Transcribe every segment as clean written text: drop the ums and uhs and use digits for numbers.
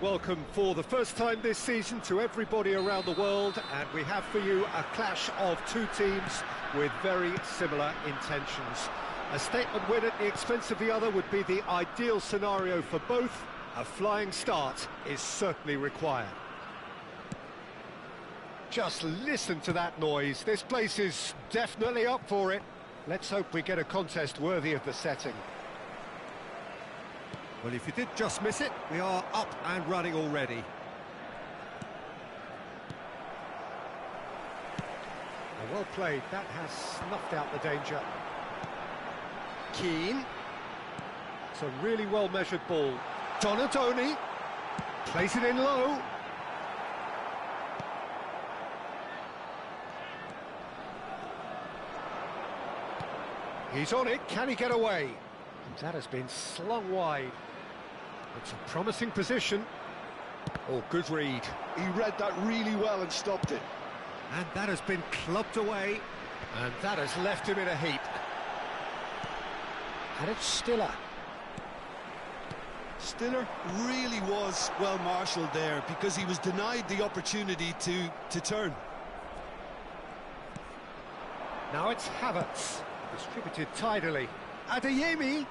welcome for the first time this season to everybody around the world, and we have for you a clash of two teams with very similar intentions. A statement win at the expense of the other would be the ideal scenario for both. A flying start is certainly required. Just listen to that noise. This place is definitely up for it. Let's hope we get a contest worthy of the setting. Well, if you did just miss it, we are up and running already. Well played, that has snuffed out the danger. Keane. It's a really well-measured ball. Donadoni plays it in low. He's on it, can he get away? And that has been slung wide. It's a promising position. Oh, good read. He read that really well and stopped it. And that has been clubbed away. And that has left him in a heap. And it's Stiller. Stiller really was well marshalled there because he was denied the opportunity to turn. Now it's Havertz. Distributed tidily. Adeyemi.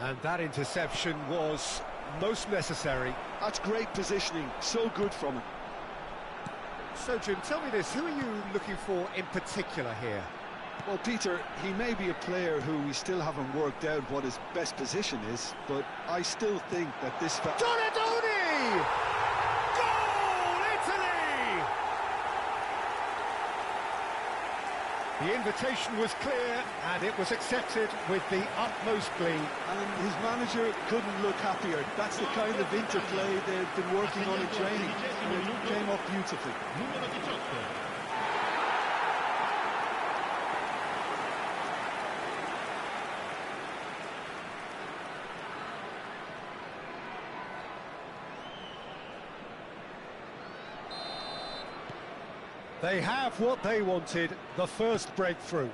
And that interception was most necessary. That's great positioning, so good from him. So, Jim, tell me this, who are you looking for in particular here? Well, Peter, he may be a player who we still haven't worked out what his best position is, but I still think that this... Donadoni! Goal, Italy! The invitation was clear, and it was accepted with the utmost glee. And his manager couldn't look happier. That's the kind of interplay they've been working on in training, and it came off beautifully. They have what they wanted, the first breakthrough.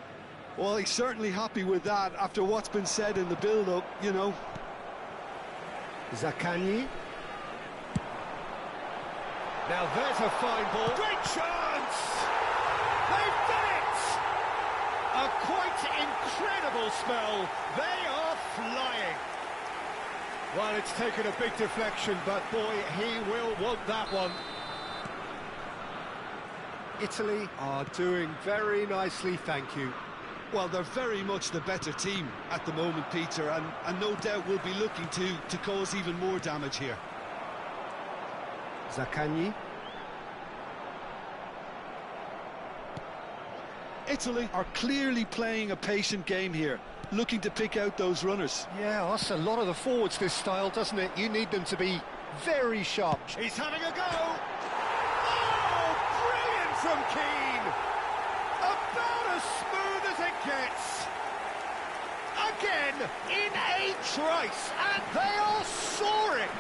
Well, he's certainly happy with that after what's been said in the build-up, you know. Zaccagni. Now there's a fine ball. Great chance! They've done it! A quite incredible spell. They are flying. Well, it's taken a big deflection, but boy, he will want that one. Italy are doing very nicely, thank you. Well, they're very much the better team at the moment, Peter, and no doubt will be looking to cause even more damage here. Zaccagni. Italy are clearly playing a patient game here, looking to pick out those runners. Yeah, that's a lot of the forwards, this style, doesn't it? You need them to be very sharp. He's having a go! From Keane, about as smooth as it gets. Again, in a trice, and they are soaring.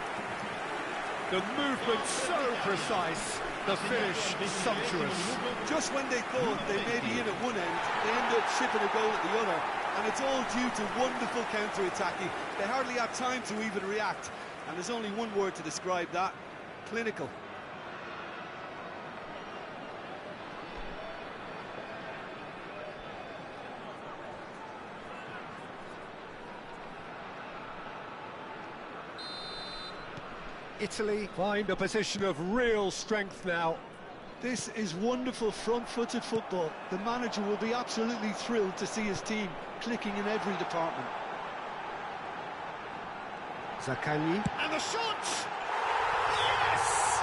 The movement so precise, the finish sumptuous. Just when they thought they may be in at one end, they end up shipping a goal at the other, and it's all due to wonderful counter-attacking. They hardly have time to even react, and there's only one word to describe that: clinical. Italy find a position of real strength now. This is wonderful front-footed football. The manager will be absolutely thrilled to see his team clicking in every department. Zaccagni. And the shot! Yes!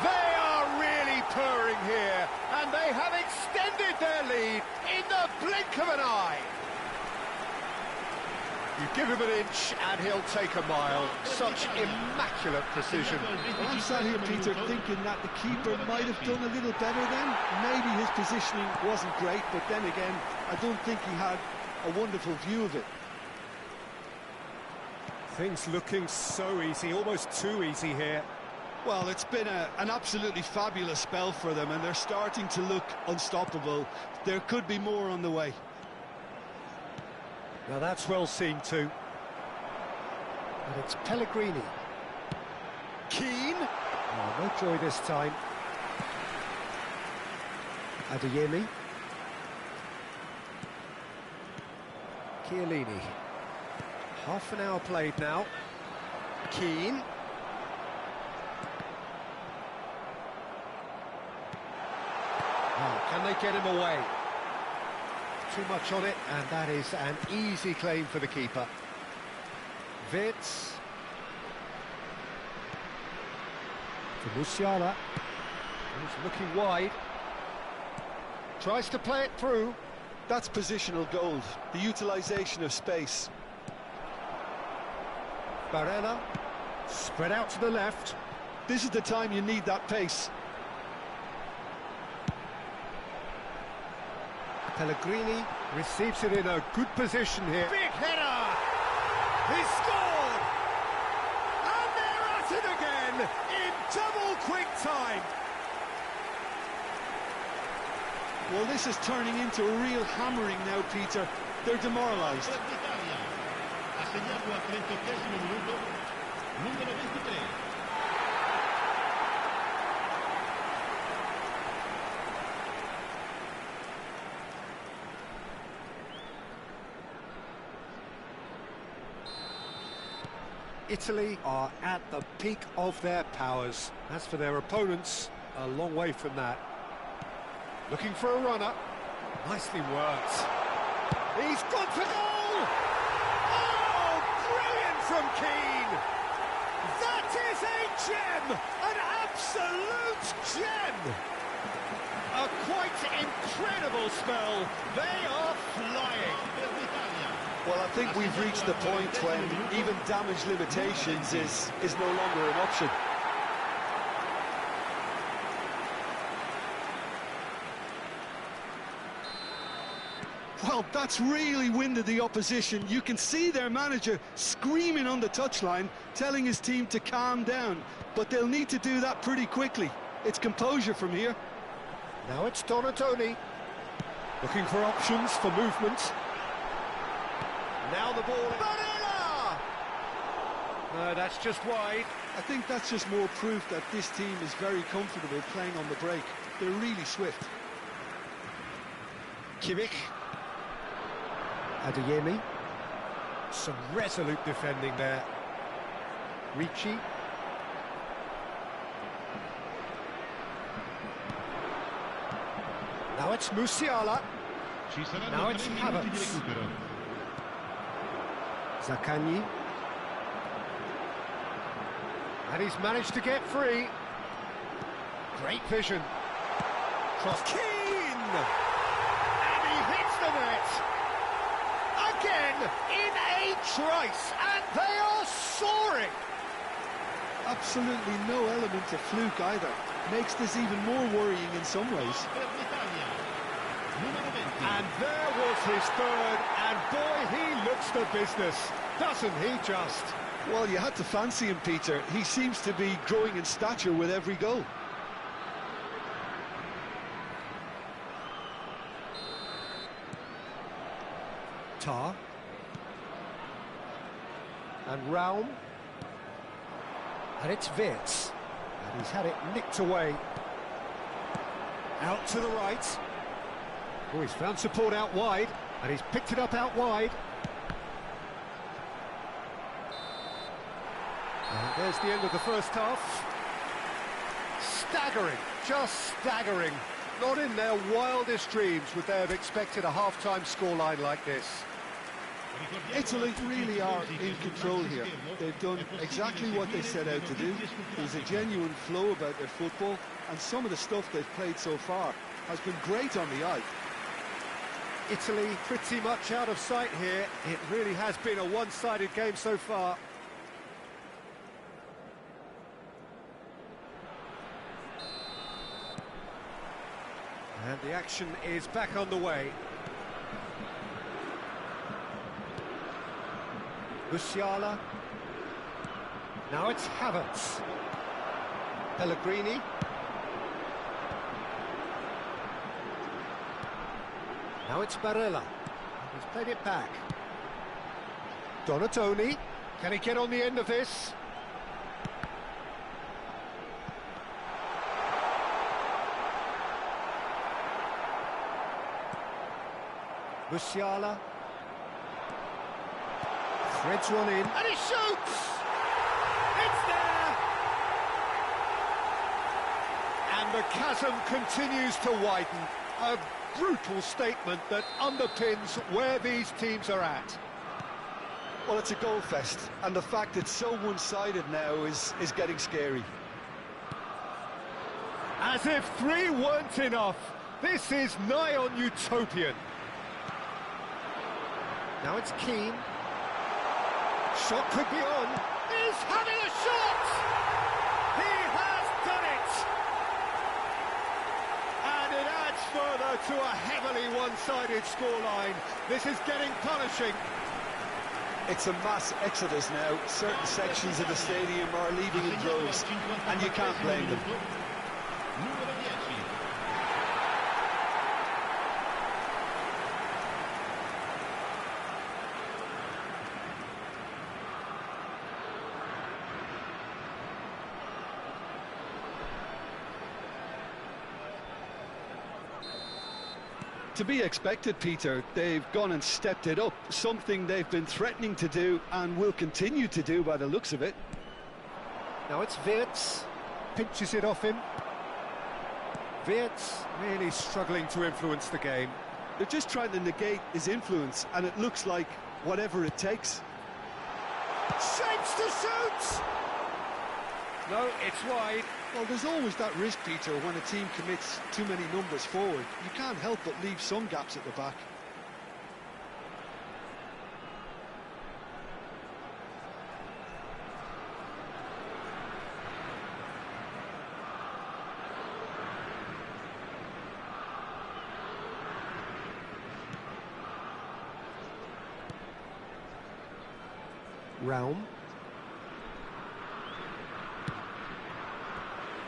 They are really purring here, and they have extended their lead in the blink of an eye. You give him an inch and he'll take a mile. Such immaculate precision. Well, I'm sat here, Peter, thinking that the keeper might have done a little better then. Maybe his positioning wasn't great, but then again, I don't think he had a wonderful view of it. Things looking so easy, almost too easy here. Well, it's been an absolutely fabulous spell for them, and they're starting to look unstoppable. There could be more on the way. Now that's well seen too. And it's Pellegrini. Keane. Oh, no joy this time. Adeyemi. Chiellini. Half an hour played now. Keane. Oh, can they get him away? Too much on it, and that is an easy claim for the keeper. Wirtz. To Musiala. He's looking wide. Tries to play it through. That's positional gold, the utilisation of space. Barella. Spread out to the left. This is the time you need that pace. Pellegrini receives it in a good position here. Big header! He scored! And they're at it again in double quick time. Well, this is turning into a real hammering now, Peter. They're demoralised. Italy are at the peak of their powers. As for their opponents, a long way from that. Looking for a runner. Nicely worked. He's gone for goal! Oh, brilliant from Keane! That is a gem! An absolute gem! A quite incredible spell. They are flying. Well, I think we've reached the point when even damage limitations is no longer an option. Well, that's really winded the opposition. You can see their manager screaming on the touchline, telling his team to calm down. But they'll need to do that pretty quickly. It's composure from here. Now it's Donatoni. Looking for options for movement. Now the ball... Barella! No, that's just wide. I think that's just more proof that this team is very comfortable playing on the break. They're really swift. Kimmich. Adeyemi. Some resolute defending there. Ricci. Now it's Musiala. Now it's Havertz. Zaccagni. And he's managed to get free. Great vision. Cross. Keane! And he hits the net. Again, in a trice, and they are soaring. Absolutely no element of fluke either. Makes this even more worrying in some ways. And there was his third, and boy, he looks the business, doesn't he just? Well, you had to fancy him, Peter. He seems to be growing in stature with every goal. Tar. And Raum. And it's Wirtz. And he's had it nicked away. Out to the right. Oh, he's found support out wide, and he's picked it up out wide. And there's the end of the first half. Staggering, just staggering. Not in their wildest dreams would they have expected a half-time scoreline like this. Italy really are in control here. They've done exactly what they set out to do. There's a genuine flow about their football, and some of the stuff they've played so far has been great on the eye. Italy pretty much out of sight here. It really has been a one-sided game so far. And the action is back on the way. Musiala. Now it's Havertz. Pellegrini. Now it's Barella. He's played it back. Donatoni. Can he get on the end of this? Musiala. Threads one in. And he shoots! It's there! And the chasm continues to widen. A brutal statement that underpins where these teams are at. Well, it's a goal fest, and the fact it's so one-sided now is getting scary. As if 3 weren't enough, this is nigh on utopian. Now it's Keane. Shot could be on. He's having a shot! He has done it! And it adds further to a heavily one-sided scoreline. This is getting punishing. It's a mass exodus now. Certain sections of the stadium are leaving in droves, and you can't blame them. To be expected, Peter. They've gone and stepped it up, something they've been threatening to do and will continue to do by the looks of it. Now it's Wirtz, pinches it off him. Wirtz really struggling to influence the game. They're just trying to negate his influence, and it looks like whatever it takes. Shapes to shoot! No, it's wide. Well, there's always that risk, Peter, when a team commits too many numbers forward. You can't help but leave some gaps at the back. Raum.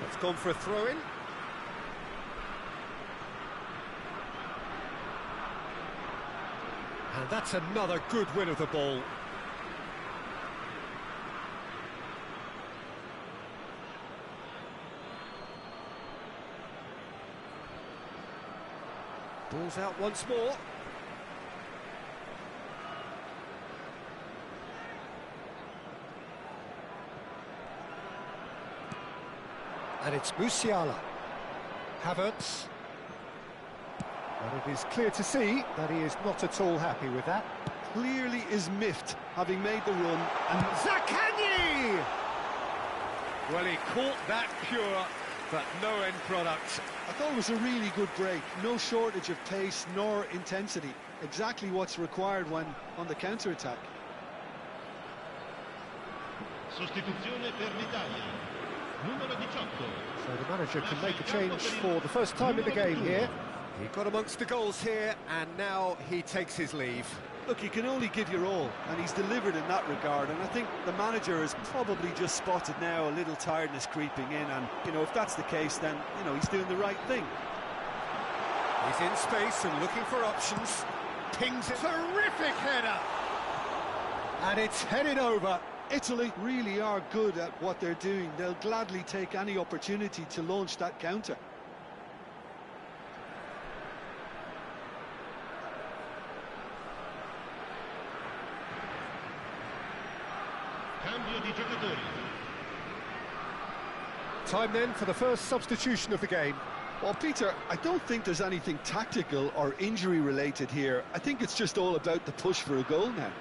It's gone for a throw-in. And that's another good win of the ball. Ball's out once more. And it's Musiala. Havertz. And it is clear to see that he is not at all happy with that. Clearly is miffed, having made the run. And Zaccagni! Well, he caught that pure, but no end product. I thought it was a really good break. No shortage of pace nor intensity. Exactly what's required when on the counter-attack. Sostituzione per l'Italia. Numero 18. So the manager can make a change for the first time in the game here. He got amongst the goals here, and now he takes his leave. Look, you can only give your all, and he's delivered in that regard, and I think the manager has probably just spotted now a little tiredness creeping in, and, you know, if that's the case, then, you know, he's doing the right thing. He's in space and looking for options. Pings it. Terrific header! And it's headed over. Italy really are good at what they're doing. They'll gladly take any opportunity to launch that counter. Cambio di giocatori. Time then for the first substitution of the game. Well, Peter, I don't think there's anything tactical or injury related here. I think it's just all about the push for a goal now.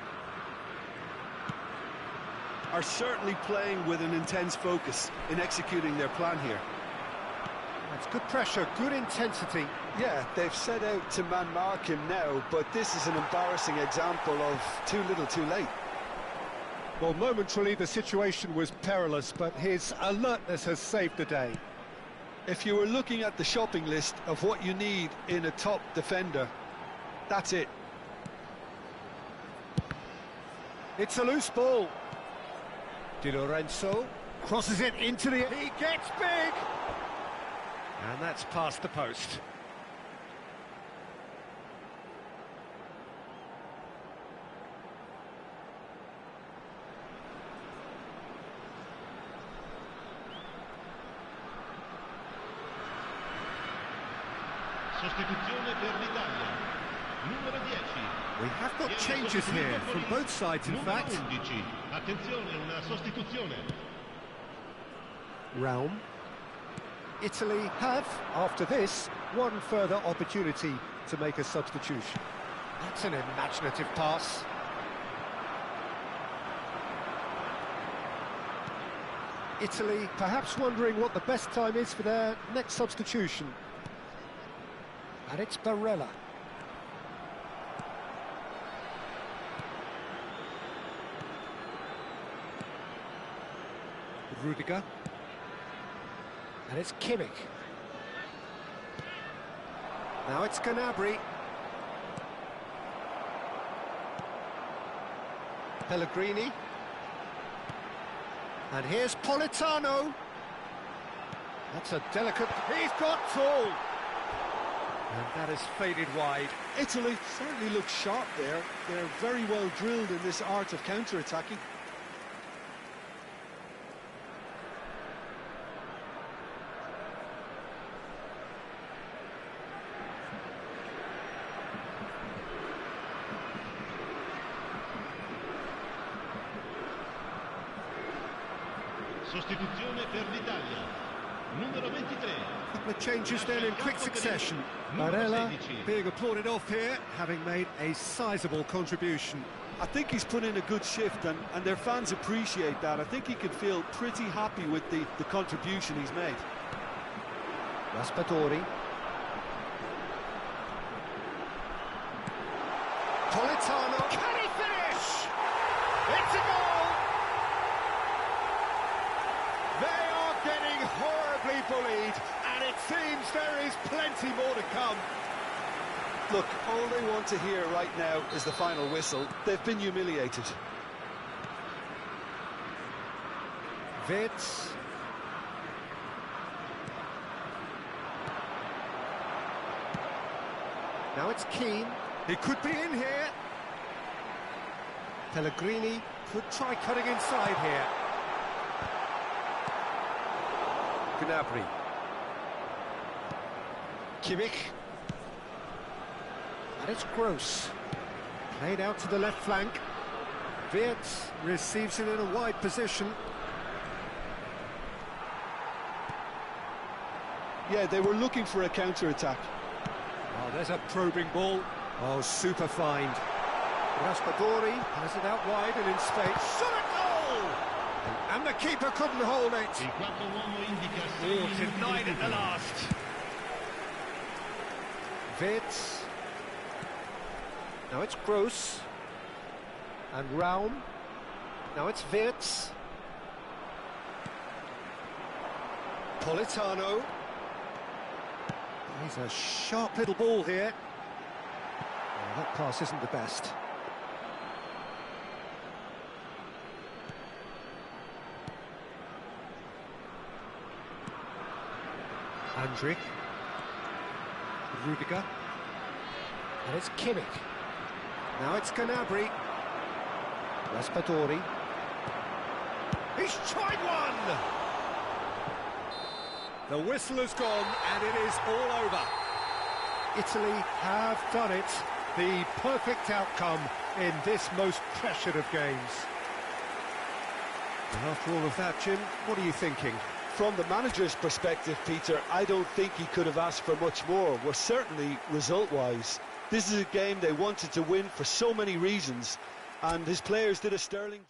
Are certainly playing with an intense focus in executing their plan here. That's good pressure, good intensity. Yeah, they've set out to man-mark him now, but this is an embarrassing example of too little too late. Well, momentarily the situation was perilous, but his alertness has saved the day. If you were looking at the shopping list of what you need in a top defender, that's it. It's a loose ball. Di Lorenzo crosses it into the... He gets big! And that's past the post. Sostituzione per l'Italia. Numero 10. We have got changes here from both sides, in fact. 11. Attenzione, una sostituzione. Realm. Italy have, after this, one further opportunity to make a substitution. That's an imaginative pass. Italy perhaps wondering what the best time is for their next substitution. And it's Barella. Rudiger. And it's Kimmich. Now it's Gnabry. Pellegrini. And here's Politano. That's a delicate... He's got tall! And that has faded wide. Italy certainly look sharp there. They're very well drilled in this art of counter-attacking. Sostituzione per l'Italia. Numero 23. A couple of changes then in quick succession. Barella being applauded off here, having made a sizable contribution. I think he's put in a good shift, and their fans appreciate that. I think he can feel pretty happy with the contribution he's made. Raspadori. Politano. Can he finish? It's a goal! They are getting horribly bullied, and it seems there is plenty more to come. Look, all they want to hear right now is the final whistle. They've been humiliated. Wirtz. Now it's Keane. He could be in here. Pellegrini could try cutting inside here. Gnabry. Kimmich. And it's Gross. Played out to the left flank. Wirtz receives it in a wide position. Yeah, they were looking for a counter-attack. Oh, there's a probing ball. Oh, super find. Raspadori has it out wide and in space. Shot a goal! And the keeper couldn't hold it. Il quarto uomo indica 6 Oh, minuti denied di at the recupero. last. Wirtz. Now it's Gross. And Raum. Now it's Wirtz. Politano. He's a sharp little ball here. Oh, that pass isn't the best. Andrić. Rudiger. And it's Kimmich. Now it's Gnabry. Raspadori. He's tried one! The whistle has gone and it is all over. Italy have done it. The perfect outcome in this most pressured of games. And after all of that, Jim, what are you thinking? From the manager's perspective, Peter, I don't think he could have asked for much more. Well, certainly result-wise. This is a game they wanted to win for so many reasons, and his players did a sterling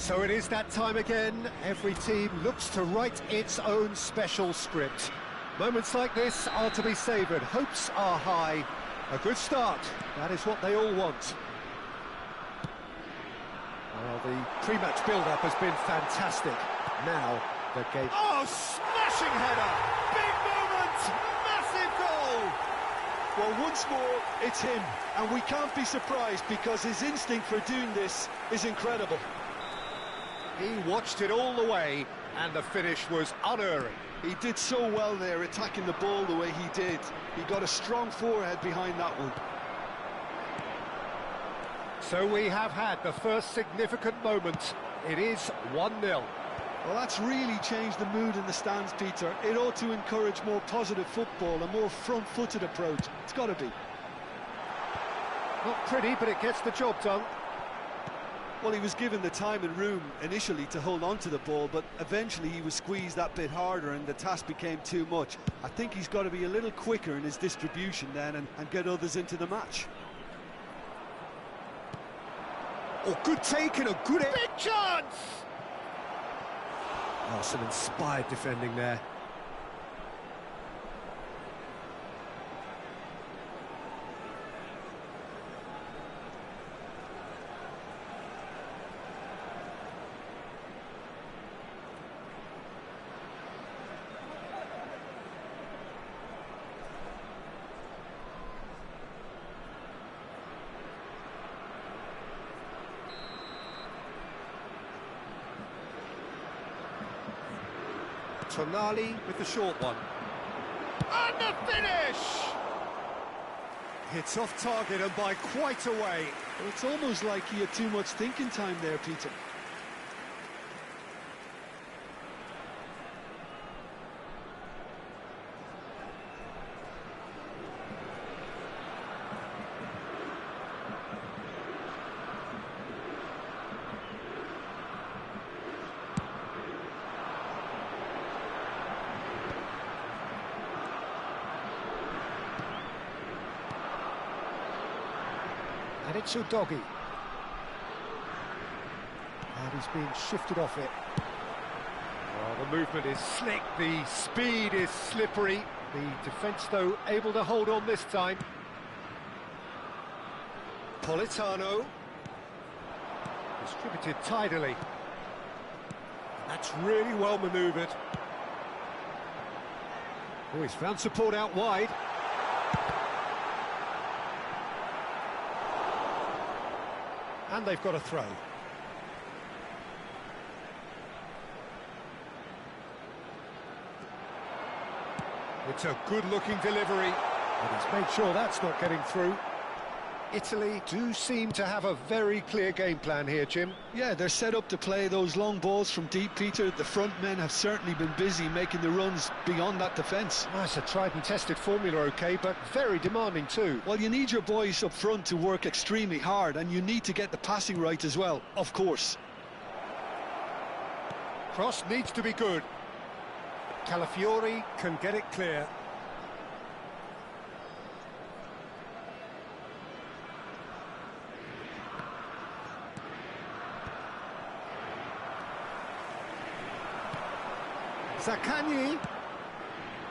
So it is that time again. Every team looks to write its own special script. Moments like this are to be savoured. Hopes are high. A good start. That is what they all want. Well, the pre-match build-up has been fantastic. Now, the game... Oh, smashing header! Big moment! Massive goal! Well, once more, it's him. And we can't be surprised because his instinct for doing this is incredible. He watched it all the way, and the finish was unerring. He did so well there, attacking the ball the way he did. He got a strong forehead behind that one. So we have had the first significant moment. It is 1-0. Well, that's really changed the mood in the stands, Peter. It ought to encourage more positive football, a more front-footed approach. It's got to be. Not pretty, but it gets the job done. Well, he was given the time and room initially to hold on to the ball, but eventually he was squeezed that bit harder and the task became too much. I think he's got to be a little quicker in his distribution then and get others into the match. Oh, good take and a good... Big chance! Oh, some inspired defending there. Tonali with the short one. And the finish! It's off target and by quite a way. Well, it's almost like he had too much thinking time there, Peter. And it's Udogi. And he's being shifted off it. Oh, the movement is slick, the speed is slippery. The defence, though, able to hold on this time. Politano. Distributed tidily. That's really well manoeuvred. Oh, he's found support out wide. And they've got a throw. It's a good-looking delivery, and he's made sure that's not getting through. Italy do seem to have a very clear game plan here, Jim. Yeah, they're set up to play those long balls from deep, Peter. The front men have certainly been busy making the runs beyond that defence. Well, it's a tried and tested formula, OK, but very demanding too. Well, you need your boys up front to work extremely hard, and you need to get the passing right as well, of course. Cross needs to be good. Calafiori can get it clear. Zaccagni.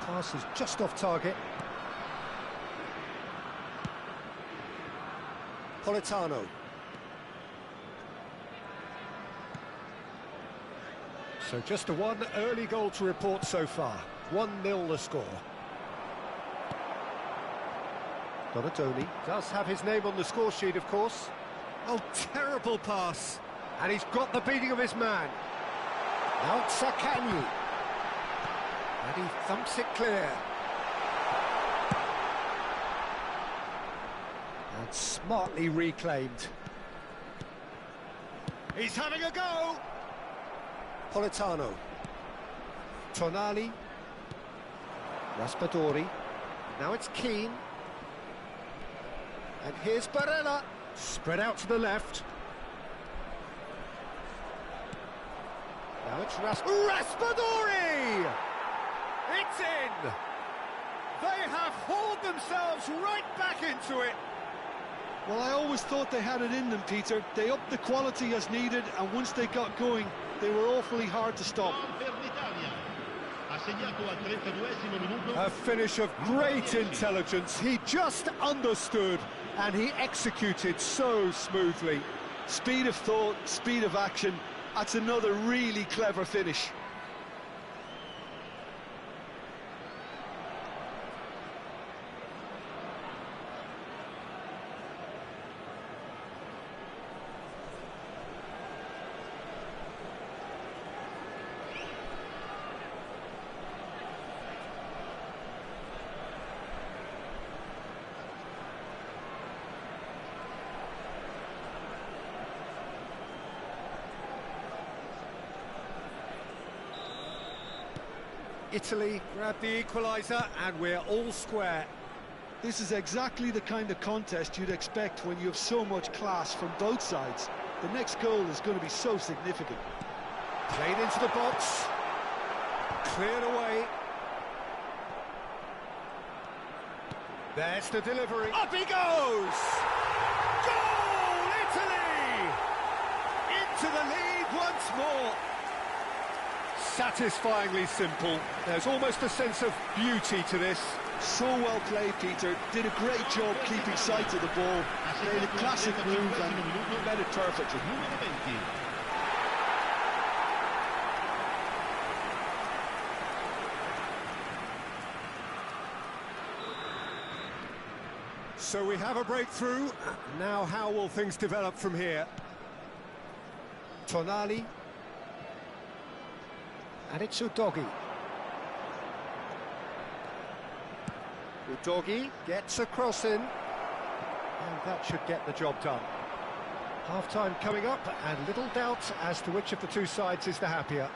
Pass is just off target. Politano. So just a one early goal to report so far. 1-0 the score. Donatoni does have his name on the score sheet, of course. Oh, terrible pass. And he's got the beating of his man. Now it's Zaccagni. And he thumps it clear. And smartly reclaimed. He's having a go! Politano. Tonali. Raspadori. Now it's Keane. And here's Barella. Spread out to the left. Now it's Raspadori! It's in! They have hauled themselves right back into it. Well, I always thought they had it in them, Peter. They upped the quality as needed, and once they got going, they were awfully hard to stop. Gol per l'Italia. Ha segnato al 32esimo minuto. A finish of great intelligence. He just understood and he executed so smoothly. Speed of thought, speed of action. That's another really clever finish. Italy grab the equaliser and we're all square. This is exactly the kind of contest you'd expect when you have so much class from both sides. The next goal is going to be so significant. Played into the box. Cleared away. There's the delivery. Up he goes! Goal, Italy! Into the lead once more. Satisfyingly simple. There's almost a sense of beauty to this. So well played, Peter. Did a great job keeping sight of the ball. Made a classic move and met it perfectly. Numero 20. So we have a breakthrough. Now how will things develop from here? Tonali. And it's Udogi. Udogi gets a cross in. And that should get the job done. Half-time coming up, and little doubt as to which of the two sides is the happier.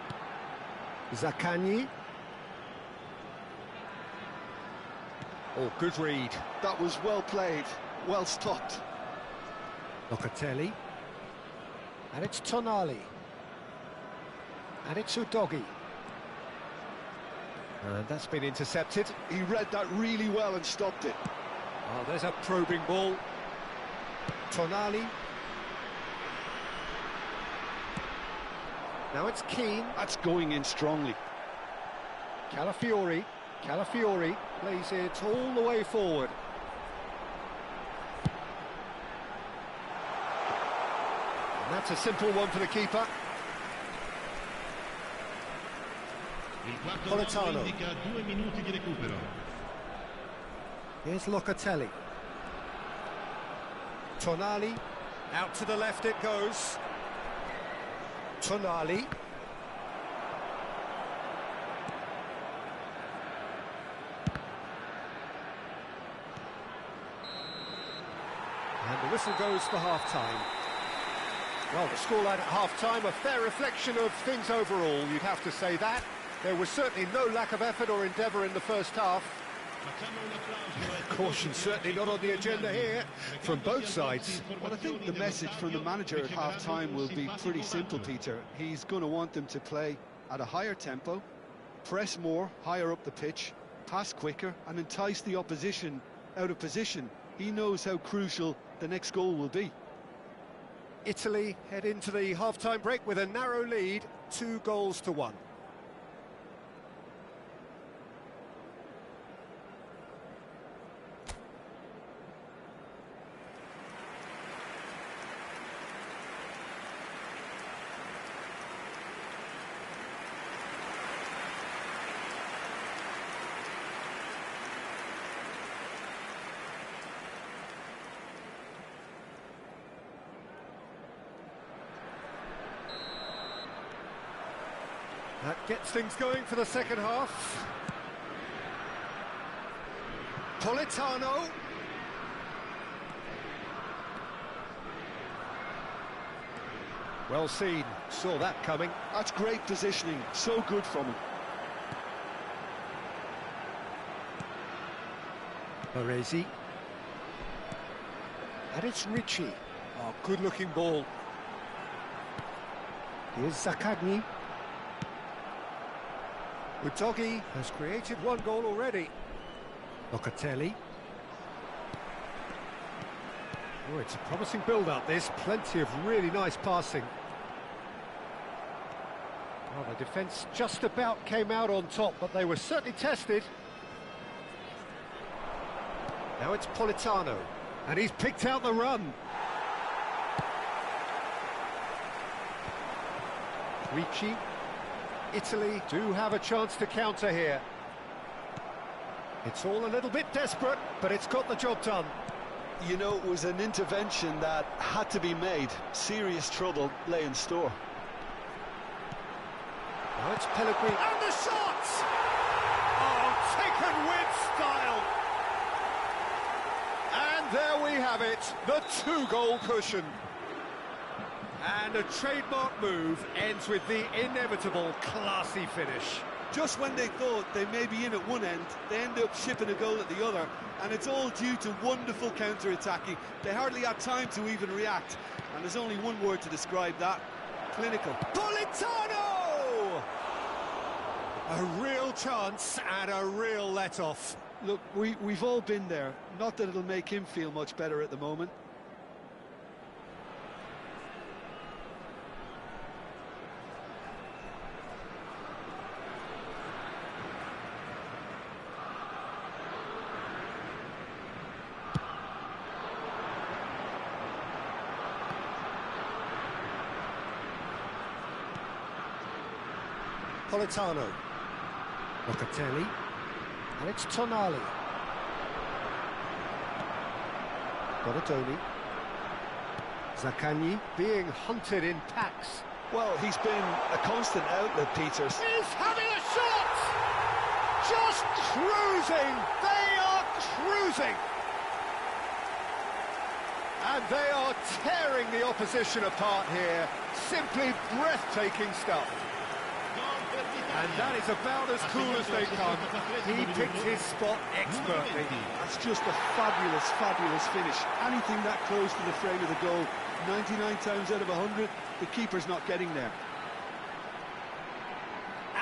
Zaccagni. Oh, good read. That was well played, well stopped. Locatelli. And it's Tonali. And it's Udogi. And that's been intercepted. He read that really well and stopped it. Oh, there's a probing ball. Tonali. Now it's Keane. That's going in strongly. Calafiori plays it all the way forward. And that's a simple one for the keeper. Il quarto Politano. uomo indica 2 minuti di recupero. Here's Locatelli. Tonali. Out to the left it goes. Tonali. And the whistle goes for half-time. Well, the scoreline at half-time, a fair reflection of things overall, you'd have to say that. There was certainly no lack of effort or endeavour in the first half. Caution certainly not on the agenda here from both sides. Well, I think the message from the manager at half-time will be pretty simple, Peter. He's going to want them to play at a higher tempo, press more, higher up the pitch, pass quicker, and entice the opposition out of position. He knows how crucial the next goal will be. Italy head into the half-time break with a narrow lead, 2-1. That gets things going for the second half. Politano. Well seen, saw that coming. That's great positioning, so good from him. Baresi. And it's Ricci. Oh, good-looking ball. Here's Zaccagni. Udogi has created one goal already. Locatelli. Oh, it's a promising build-up, this. Plenty of really nice passing. Well, the defence just about came out on top, but they were certainly tested. Now it's Politano, and he's picked out the run. Ricci. Italy do have a chance to counter here. It's all a little bit desperate, but it's got the job done. You know, it was an intervention that had to be made. Serious trouble lay in store. Now it's Pellegrini. And the shot! Oh, taken with style. And there we have it, the two-goal cushion. And a trademark move ends with the inevitable classy finish. Just when they thought they may be in at one end, they end up shipping a goal at the other, and it's all due to wonderful counter-attacking. They hardly had time to even react, and there's only one word to describe that: clinical. Politano! A real chance and a real let-off. Look, we've all been there. Not that it'll make him feel much better at the moment. Politano. Locatelli. And it's Tonali. Bonatoni. Zaccagni being hunted in packs. Well, he's been a constant outlet, Peters. He's having a shot! Just cruising! They are cruising! And they are tearing the opposition apart here. Simply breathtaking stuff. And that is about as cool as they come. He picked his spot expertly. That's just a fabulous, fabulous finish. Anything that close to the frame of the goal, 99 times out of 100, the keeper's not getting there.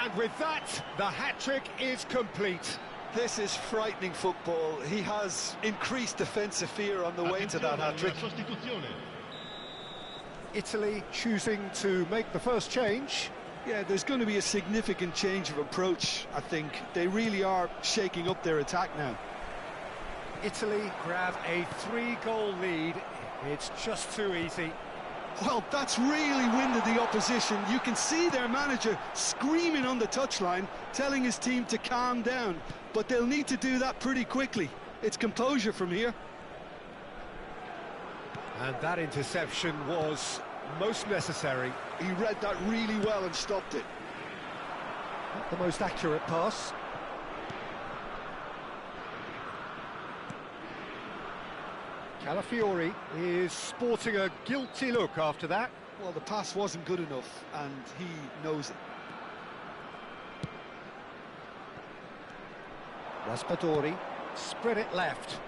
And with that, the hat-trick is complete. This is frightening football. He has increased defensive fear on the way to that hat-trick. Italy choosing to make the first change. Yeah, there's going to be a significant change of approach, I think. They really are shaking up their attack now. Italy grab a 3-goal lead. It's just too easy. Well, that's really winded the opposition. You can see their manager screaming on the touchline, telling his team to calm down. But they'll need to do that pretty quickly. It's composure from here. And that interception was most necessary. He read that really well and stopped it. Not the most accurate pass. Calafiori is sporting a guilty look after that. Well, the pass wasn't good enough, and he knows it. Raspadori spread it left.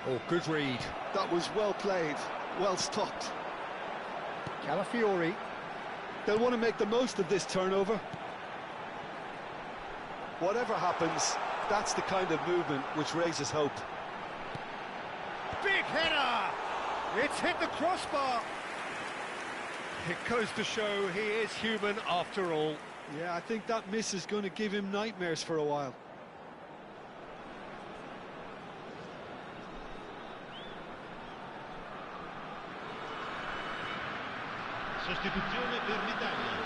Oh, good read. That was well played, well stopped. Calafiori. They'll want to make the most of this turnover. Whatever happens, that's the kind of movement which raises hope. Big header! It's hit the crossbar. It goes to show he is human after all. Yeah, I think that miss is going to give him nightmares for a while. Sostituzione per l'Italia.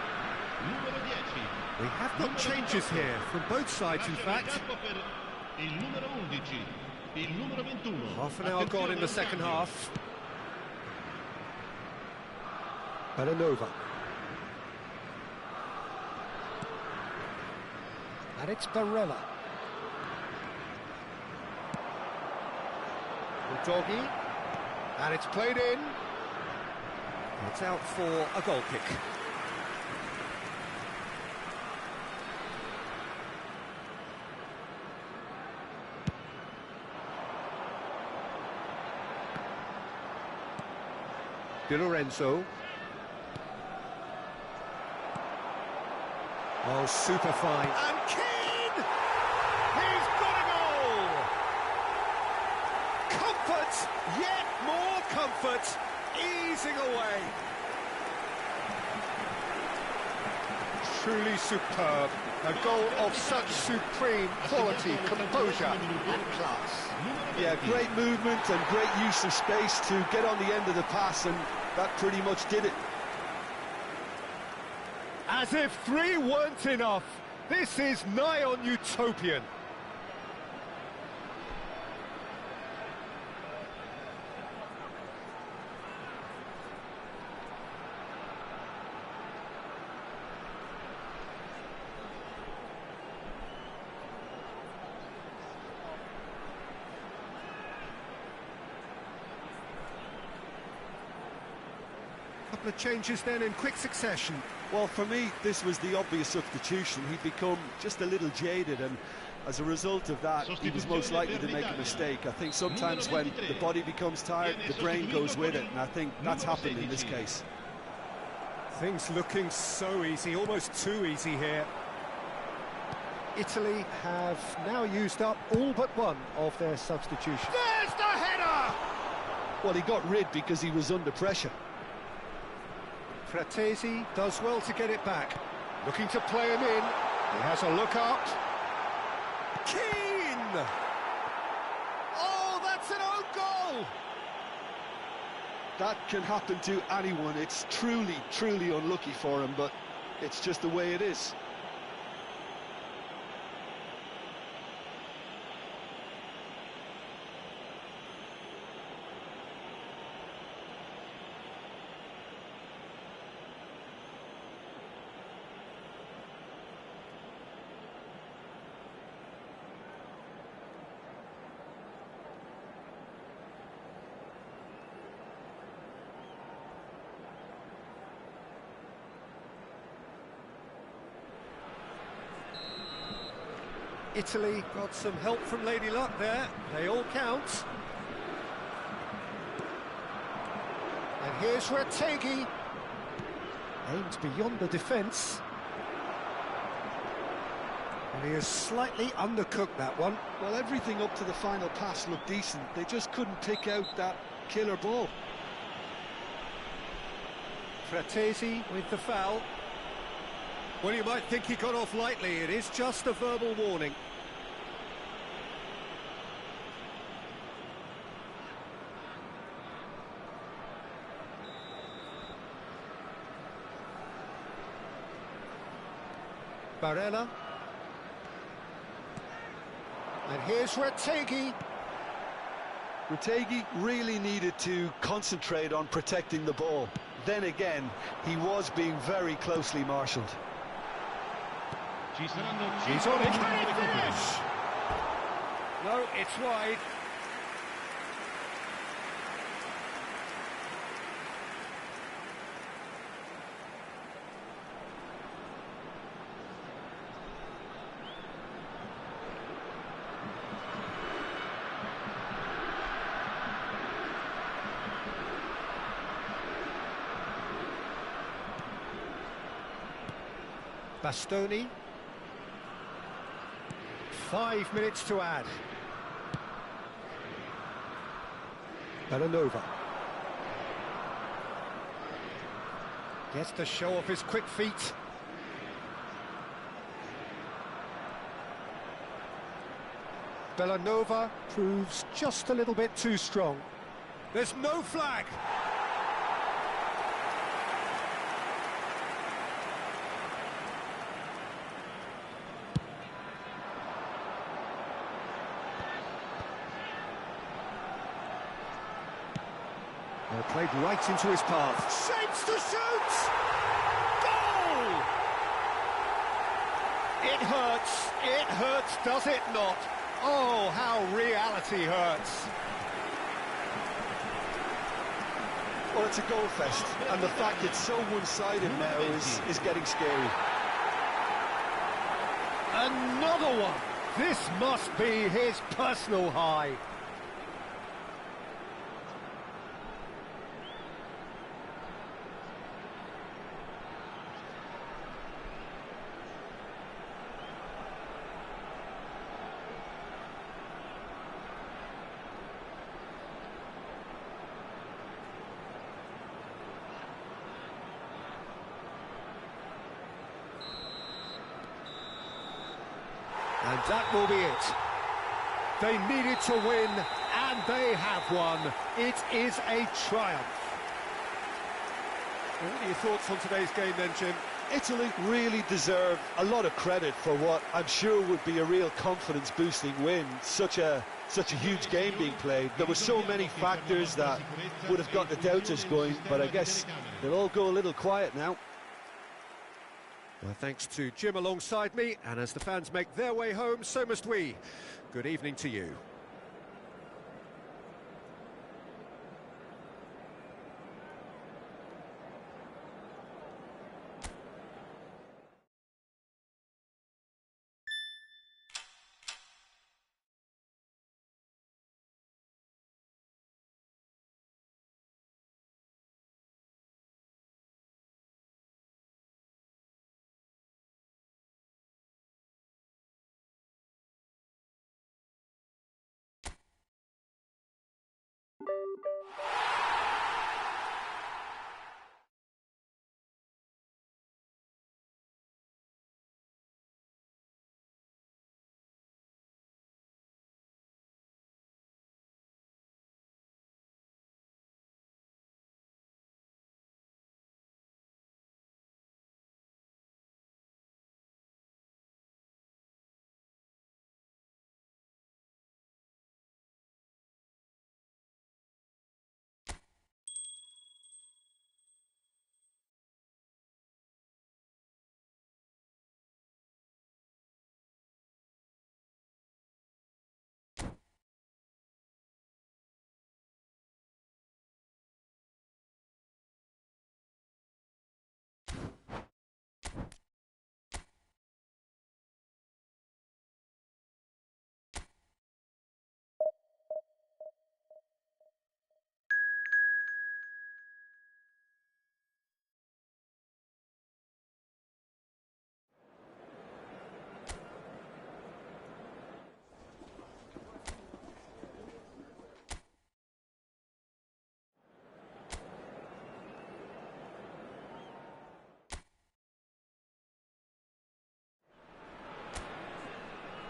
Numero 10. We have got changes here from both sides, in fact. Il numero 11, il numero 21. Half an hour gone in the second half. Belanova. And it's Barella. Doggy. And it's played in. It's out for a goal kick. Di Lorenzo. Oh, super fine. And Keane! He's got a goal! comfort, yet more comfort, easing away. Truly superb. A goal of such supreme quality, composure and class. Yeah, great movement and great use of space to get on the end of the pass, and that pretty much did it. As if 3 weren't enough, this is nigh on utopian. Couple of changes then in quick succession. Well, for me, this was the obvious substitution. He'd become just a little jaded, and as a result of that, he was most likely to make a mistake. I think sometimes when the body becomes tired, the brain goes with it, and I think that's happened in this case. Things looking so easy, almost too easy here. Italy have now used up all but one of their substitutions. There's the header! Well, he got rid because he was under pressure. Fratesi does well to get it back. Looking to play him in. He has a look up. Keane! Oh, that's an own goal! That can happen to anyone. It's truly, truly unlucky for him, but it's just the way it is. Italy got some help from Lady Luck there. They all count. And here's Retegui. Aims beyond the defence. And he has slightly undercooked that one. Well, everything up to the final pass looked decent. They just couldn't pick out that killer ball. Fratesi with the foul. Well, you might think he got off lightly. It is just a verbal warning. Barella. And here's Retegui. Retegui really needed to concentrate on protecting the ball. Then again, he was being very closely marshalled. He's on it. Can he finish? No, it's wide. Bastoni. 5 minutes to add. Bellanova. Gets to show off his quick feet. Bellanova proves just a little bit too strong. There's no flag. They're played right into his path. Shapes to shoot! Goal! It hurts, does it not? Oh, how reality hurts. Well, it's a goal fest, and the fact it's so one-sided now is getting scary. Another one! This must be his personal high. And that will be it. They needed to win, and they have won. It is a triumph. What are your thoughts on today's game then, Jim? Italy really deserve a lot of credit for what I'm sure would be a real confidence-boosting win. Such a huge game being played. There were so many factors that would have got the doubters going, but I guess they'll all go a little quiet now. Well, thanks to Jim alongside me, and as the fans make their way home, so must we. Good evening to you.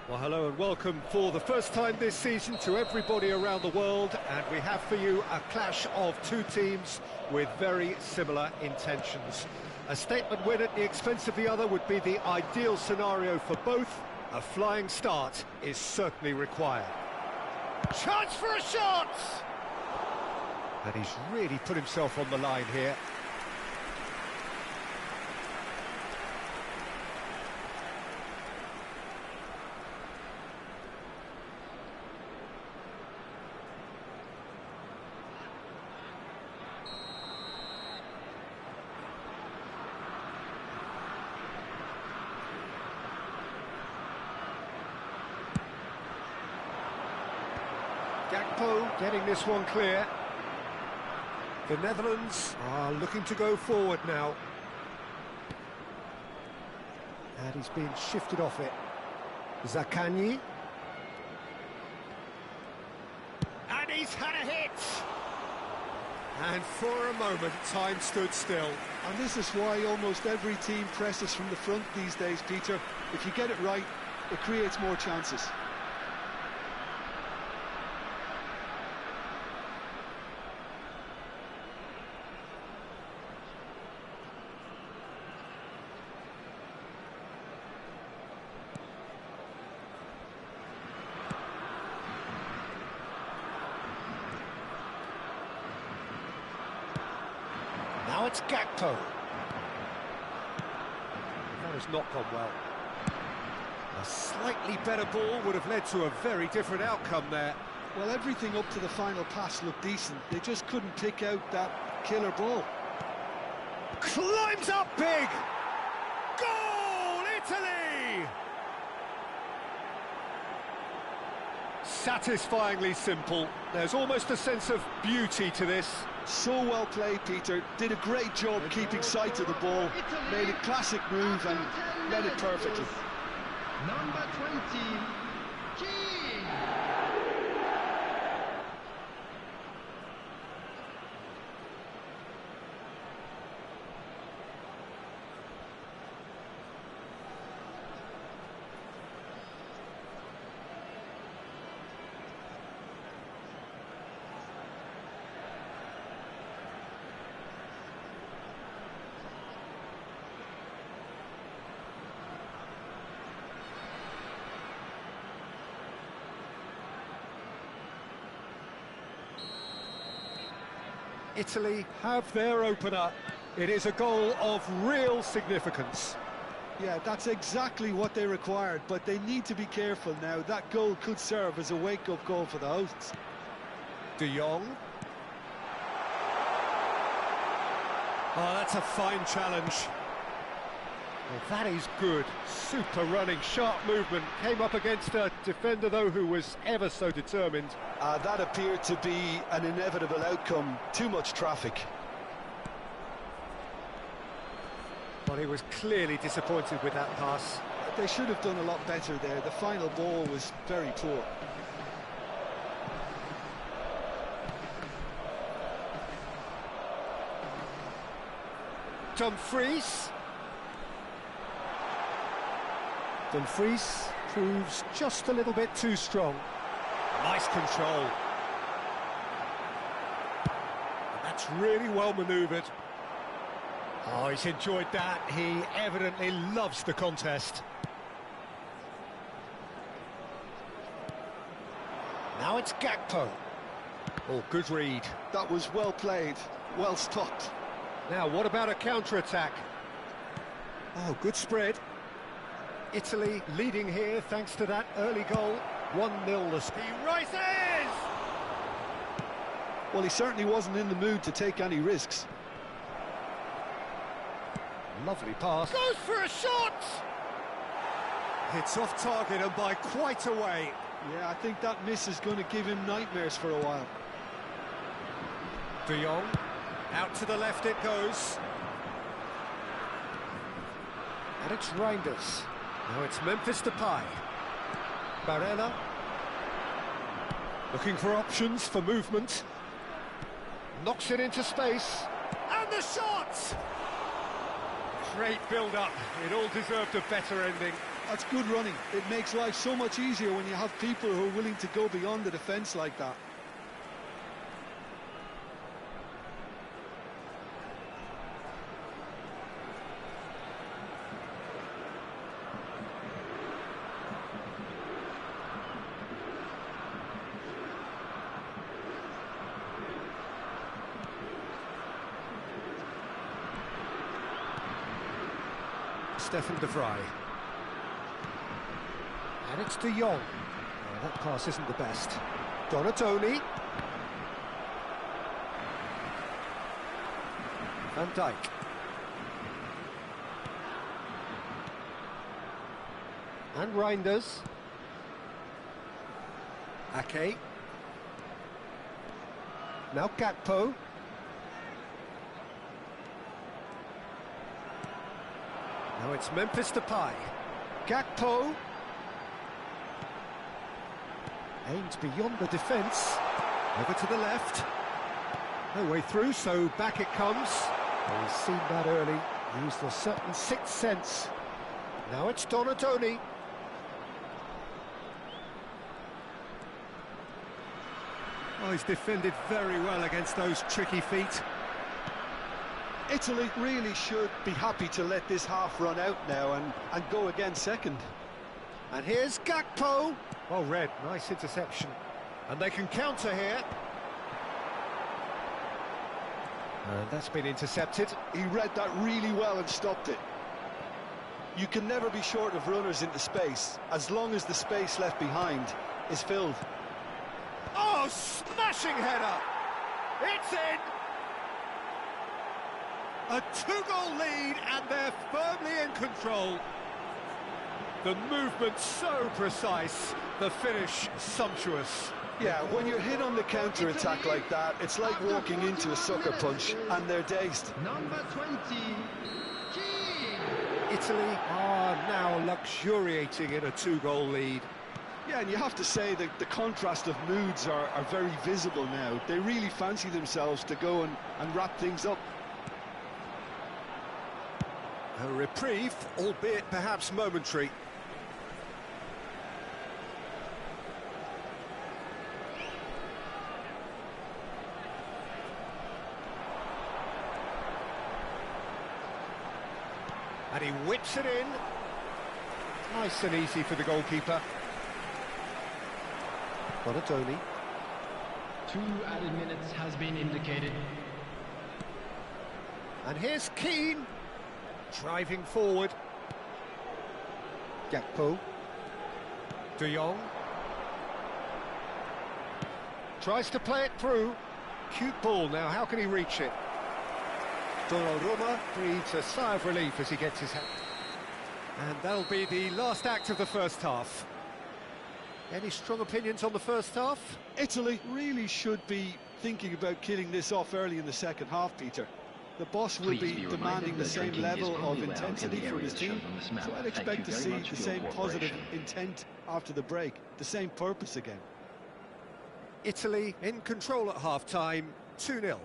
Well, hello and welcome for the first time this season to everybody around the world, and we have for you a clash of two teams with very similar intentions. A statement win at the expense of the other would be the ideal scenario for both. A flying start is certainly required. Chance for a shot! And he's really put himself on the line here. Gakpo getting this one clear. The Netherlands are looking to go forward now. And he's been shifted off it. Zaccagni. And he's had a hit! And for a moment, time stood still. And this is why almost every team presses from the front these days, Peter. If you get it right, it creates more chances. Now it's Gakpo. That has not gone well. A slightly better ball would have led to a very different outcome there. Well, everything up to the final pass looked decent. They just couldn't pick out that killer ball. Climbs up big! Goal, Italy! Satisfyingly simple. There's almost a sense of beauty to this. So well played, Peter. Did a great job keeping sight of the ball. Made a classic move and read it perfectly. Number 20, King. Italy have their opener. It is a goal of real significance. Yeah, that's exactly what they required, but they need to be careful now. That goal could serve as a wake-up call for the hosts. De Jong. Oh, that's a fine challenge. Well, that is good. Super running, sharp movement. Came up against a defender, though, who was ever so determined. That appeared to be an inevitable outcome. Too much traffic. Well, he was clearly disappointed with that pass. They should have done a lot better there. The final ball was very poor. Dumfries. Dumfries proves just a little bit too strong. Nice control. And that's really well manoeuvred. Oh, he's enjoyed that. He evidently loves the contest. Now it's Gakpo. Oh, good read. That was well played, well stopped. Now, what about a counter-attack? Oh, good spread. Italy leading here thanks to that early goal. 1-0 the score. He rises! Well, he certainly wasn't in the mood to take any risks. Lovely pass. Goes for a shot! It's off target and by quite a way. Yeah, I think that miss is going to give him nightmares for a while. De Jong. Out to the left it goes. And it's Reinders. Now it's Memphis Depay. Barella. Looking for options for movement. Knocks it into space. And the shot! Great build-up. It all deserved a better ending. That's good running. It makes life so much easier when you have people who are willing to go beyond the defence like that. Stefan de Vrij. And it's De Jong. Oh, that pass isn't the best. Donatoni. Van Dijk. And Reinders. Ake. Now Gakpo. Now it's Memphis Depay. Gakpo. Aims beyond the defence. Over to the left. No way through, so back it comes. Oh, he's seen that early. Used a certain sixth sense. Now it's Donatoni. Oh, he's defended very well against those tricky feet. Italy really should be happy to let this half run out now and go again second. And here's Gakpo. Well read, nice interception. And they can counter here. And that's been intercepted. He read that really well and stopped it. You can never be short of runners into space, as long as the space left behind is filled. Oh, smashing header! It's in! A two-goal lead, and they're firmly in control. The movement so precise, the finish sumptuous. Yeah, when you're hit on the counter-attack like that, it's like walking into a sucker punch, and they're dazed. Number 20, Italy are now luxuriating in a two-goal lead. Yeah, and you have to say that the contrast of moods are very visible now. They really fancy themselves to go and wrap things up. A reprieve, albeit perhaps momentary. And he whips it in. Nice and easy for the goalkeeper. Donatoni. 2 added minutes has been indicated. And here's Keane, driving forward. Gakpo. De Jong. Tries to play it through. Cute ball now, how can he reach it? Donnarumma breathes a sigh of relief as he gets his hand. And that'll be the last act of the first half. Any strong opinions on the first half? Italy really should be thinking about killing this off early in the second half, Peter. The boss will be demanding the same level of intensity from his team, so I'd expect to see the same positive intent after the break, the same purpose again. Italy in control at half-time, 2-0.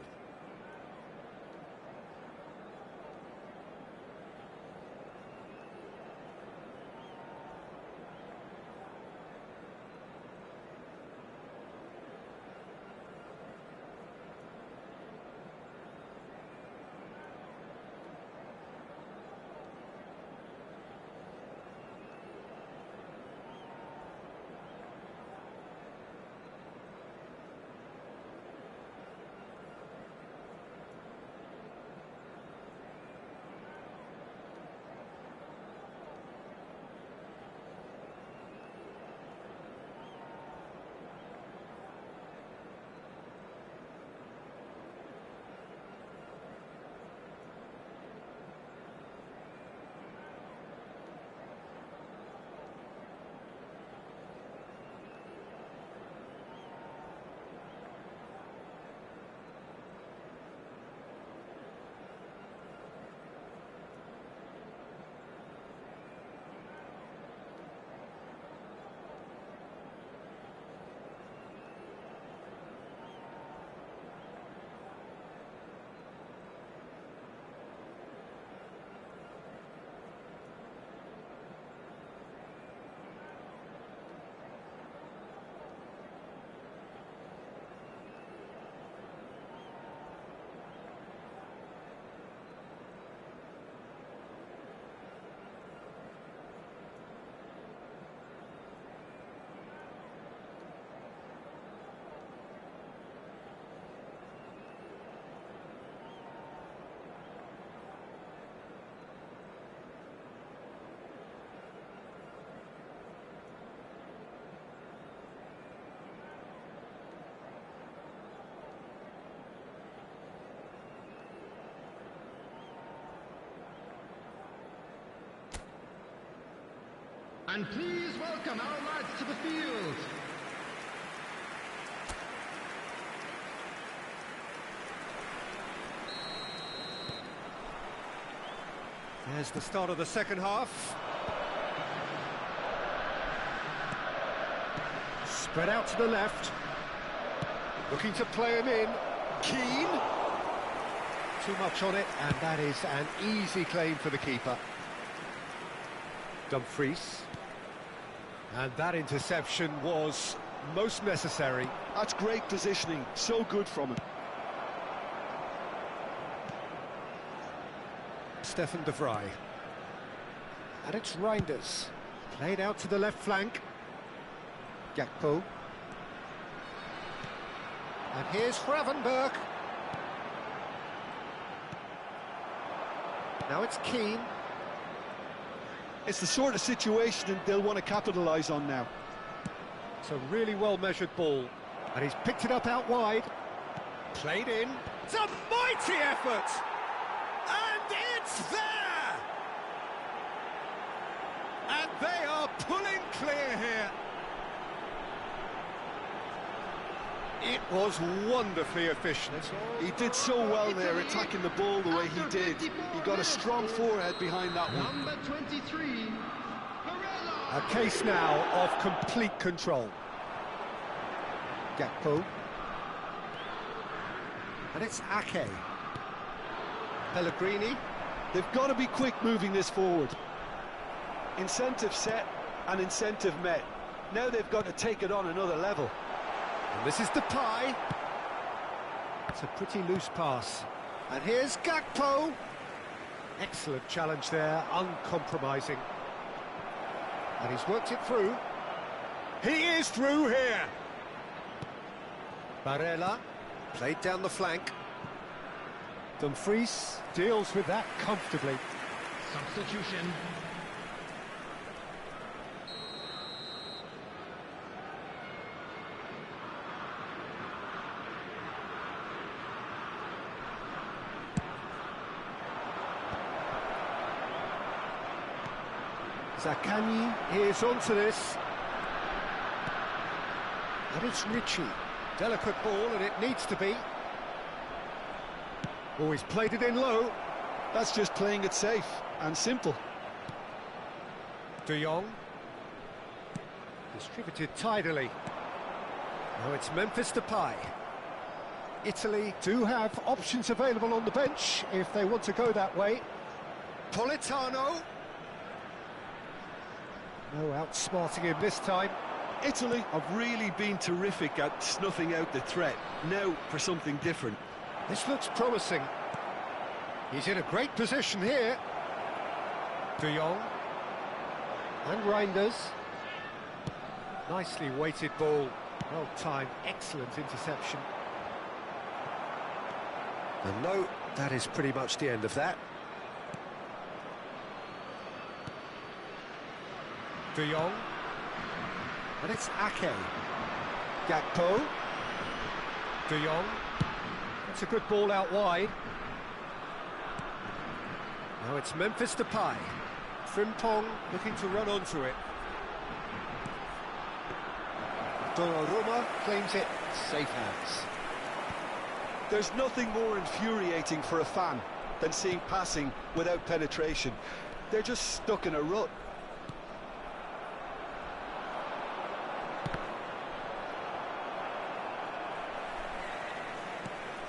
And please welcome our lads to the field. There's the start of the second half. Spread out to the left. Looking to play him in. Keane. Too much on it, and that is an easy claim for the keeper. Dumfries. And that interception was most necessary. That's great positioning, so good from him. Stefan de Vrij. And it's Reinders. Played out to the left flank. Gakpo. And here's Gravenberg. Now it's Keane. It's the sort of situation they'll want to capitalise on now. It's a really well-measured ball. And he's picked it up out wide. Played in. It's a mighty effort! And it's there! And they are pulling clear here. It was wonderfully efficient. He did so well there, attacking the ball the way he did. He got a strong forehead behind that one. Number 23, A case now of complete control. Gakpo. And it's Ake. Pellegrini. They've got to be quick moving this forward. Incentive set and incentive met. Now they've got to take it on another level. And this is Depay. It's a pretty loose pass. And here's Gakpo. Excellent challenge there, uncompromising. And he's worked it through. He is through here. Barella played down the flank. Dumfries deals with that comfortably. Substitution. Zaccagni is onto this. And it's Ritchie. Delicate ball, and it needs to be. Oh, he's played it in low. That's just playing it safe and simple. De Jong. Distributed tidily. Now it's Memphis Depay. Italy do have options available on the bench if they want to go that way. Politano. No outsmarting him this time. Italy have really been terrific at snuffing out the threat. Now for something different. This looks promising. He's in a great position here. De Jong. And Reinders. Nicely weighted ball. Well timed, excellent interception. And no, that is pretty much the end of that. De Jong. And it's Ake. Gakpo. De Jong. It's a good ball out wide. Now it's Memphis Depay. Frimpong looking to run onto it. Donnarumma claims it. Safe hands. There's nothing more infuriating for a fan than seeing passing without penetration. They're just stuck in a rut.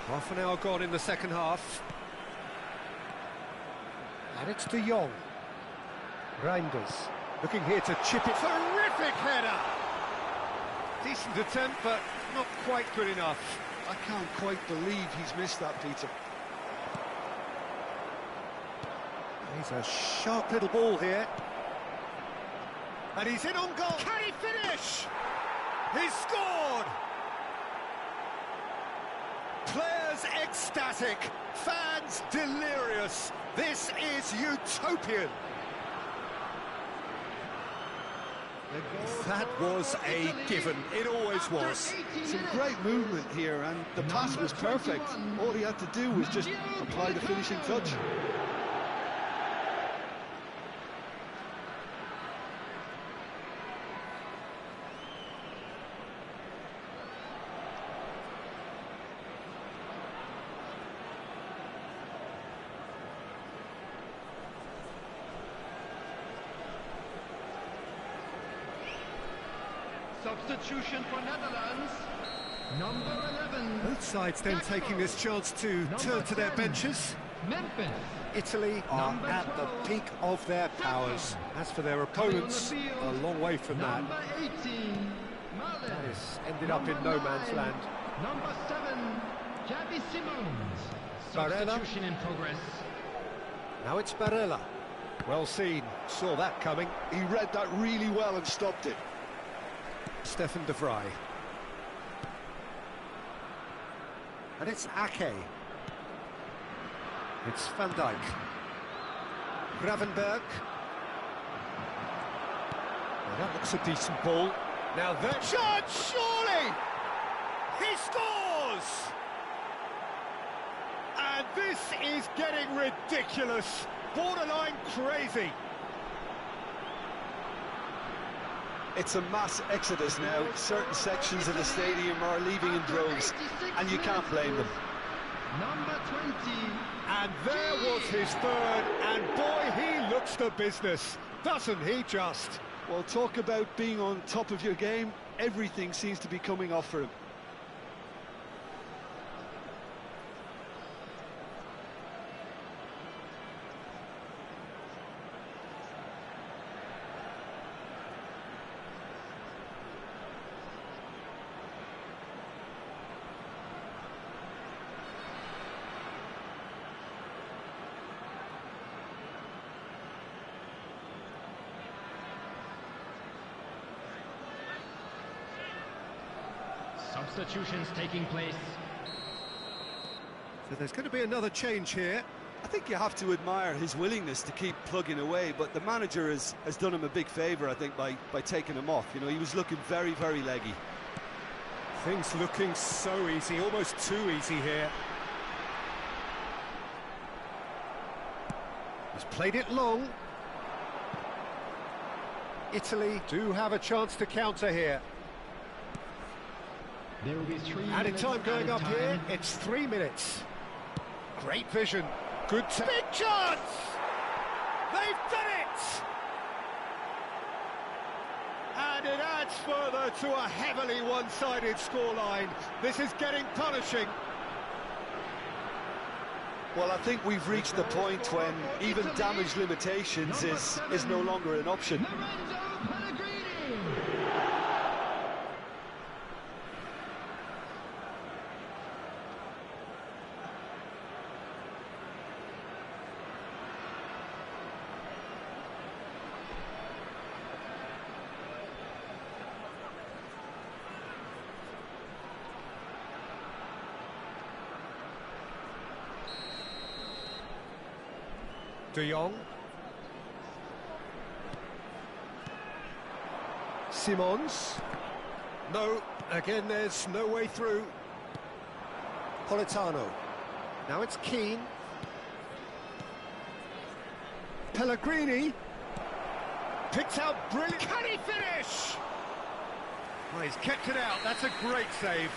Half an hour gone in the second half. And it's De Jong. Reinders looking here to chip it. Terrific header! Decent attempt, but not quite good enough. I can't quite believe he's missed that, Peter. He's a sharp little ball here. And he's in on goal. Can he finish? He's scored! Players ecstatic, fans delirious. This is utopian. That was a given, it always was. Some great movement here, and the pass was perfect. All he had to do was just apply the finishing touch. Substitution for Netherlands. Number 11. Both sides then taking this chance to turn to their benches. Memphis. Italy are at the peak of their powers. As for their opponents, a long way from that. Number 18. Malen. That has ended up in no man's land. Number 7. Javi Simons. Barella. Substitution in progress. Now it's Barella. Well seen, saw that coming. He read that really well and stopped it. Stefan de Vrij. And it's Ake. It's Van Dijk. Gravenberg. Well, that looks a decent ball. Now that shot, surely! He scores! And this is getting ridiculous. Borderline crazy. It's a mass exodus now. Certain sections of the stadium are leaving in droves, and you can't blame them. Number 20. And there was his third, and boy, he looks the business, doesn't he just? Well, talk about being on top of your game. Everything seems to be coming off for him. Substitutions taking place. So there's going to be another change here. I think you have to admire his willingness to keep plugging away, but the manager has done him a big favour, I think, by taking him off. You know, he was looking very, very leggy. Things looking so easy, almost too easy here. He's played it long. Italy do have a chance to counter here. There will be 3 Added minutes time going up time. here. It's 3 minutes. Great vision. Good big chance! They've done it! And it adds further to a heavily one-sided scoreline. This is getting punishing. Well, I think we've reached the point when even damage limitations is no longer an option. De Jong. Simons. No, again there's no way through. Politano. Now it's Keane. Pellegrini. Picked out brilliant. Can he finish? Well, he's kept it out. That's a great save.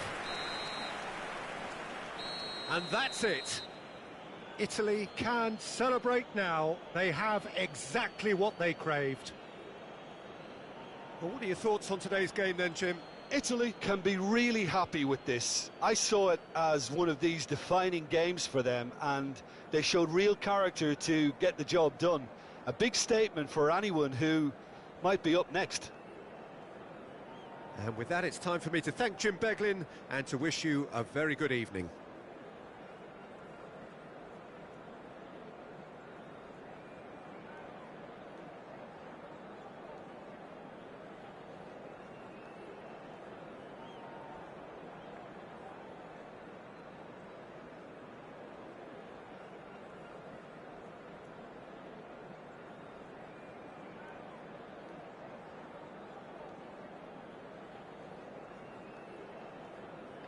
And that's it. Italy can celebrate now. They have exactly what they craved. Well, what are your thoughts on today's game then, Jim? Italy can be really happy with this. I saw it as one of these defining games for them, and they showed real character to get the job done. A big statement for anyone who might be up next. And with that, it's time for me to thank Jim Beglin and to wish you a very good evening.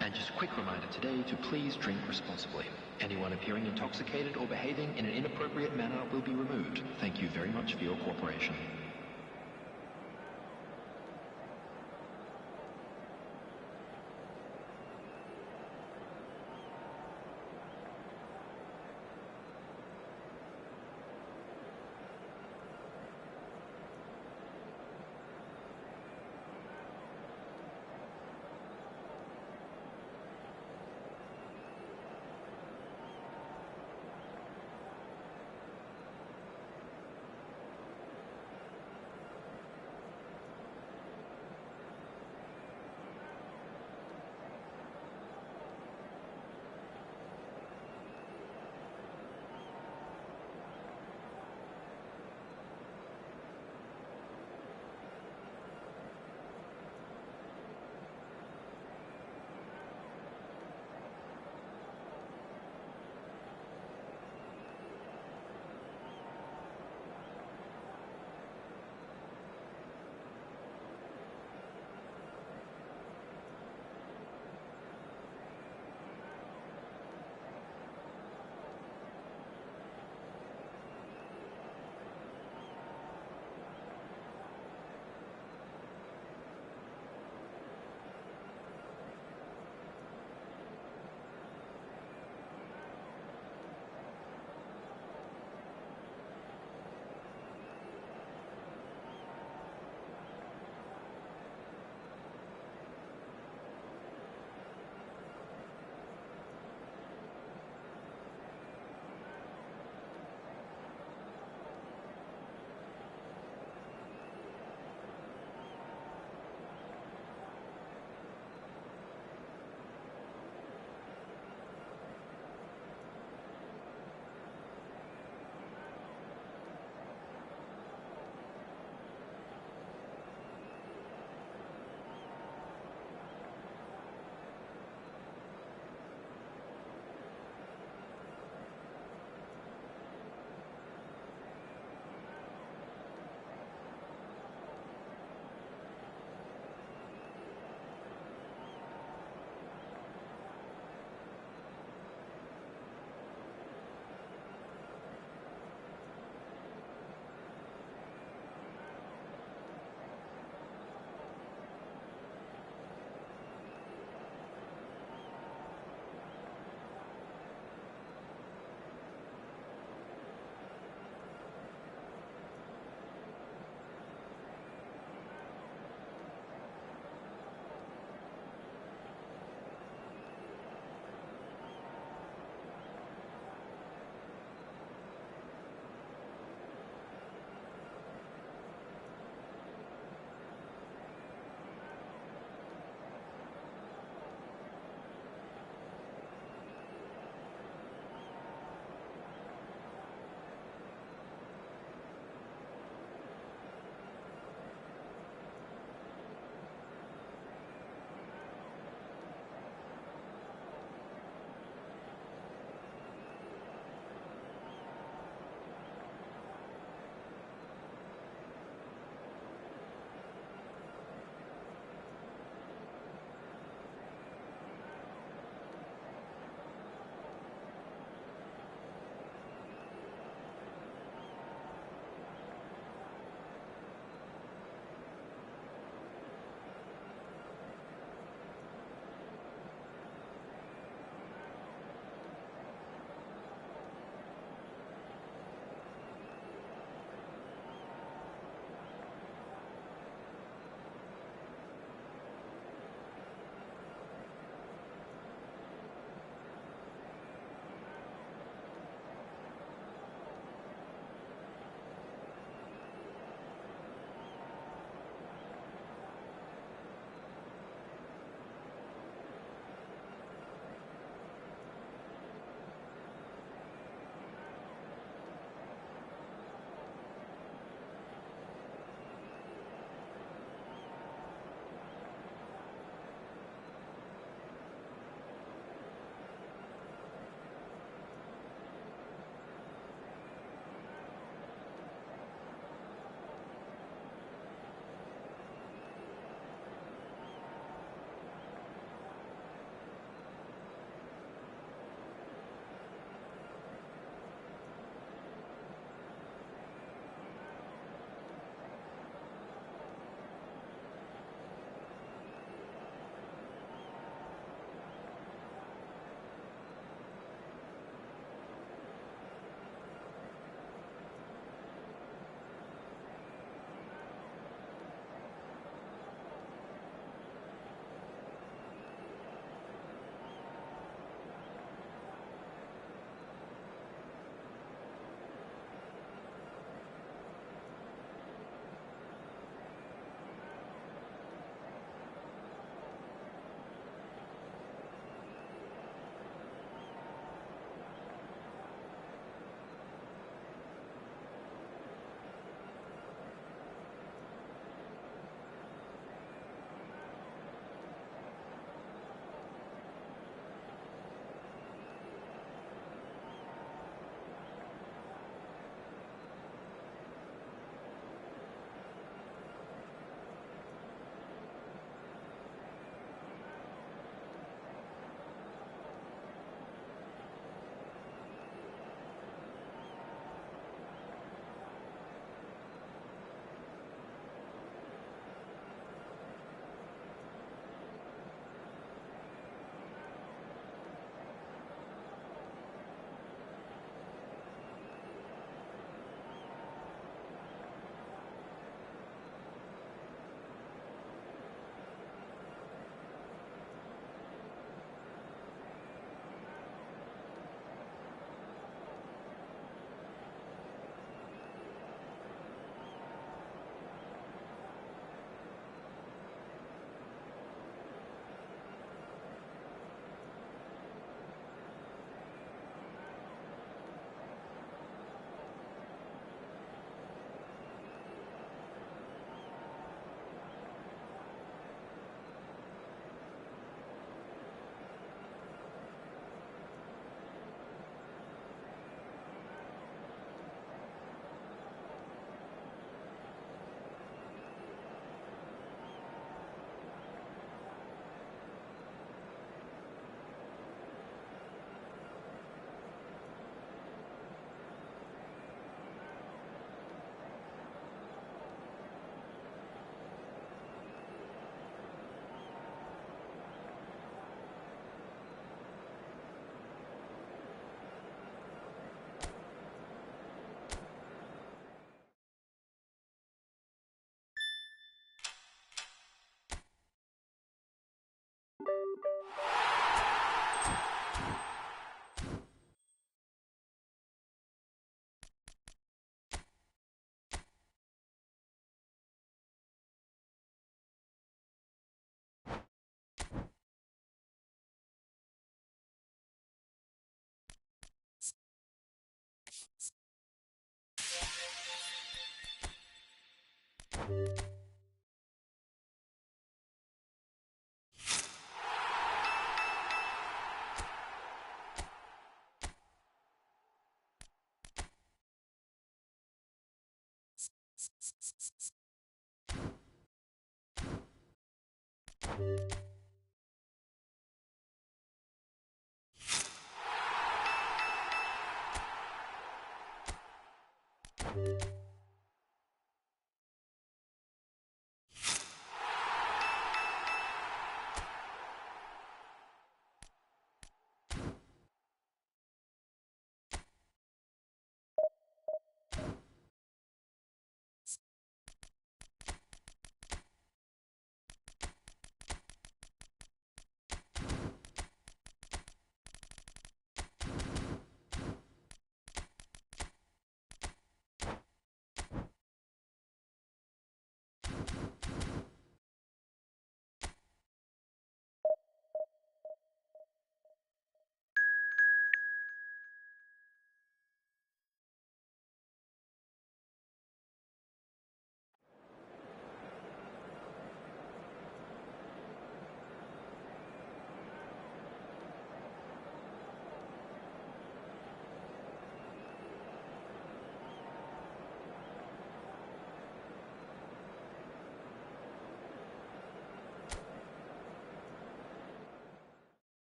And just a quick reminder today to please drink responsibly. Anyone appearing intoxicated or behaving in an inappropriate manner will be removed. Thank you very much for your cooperation.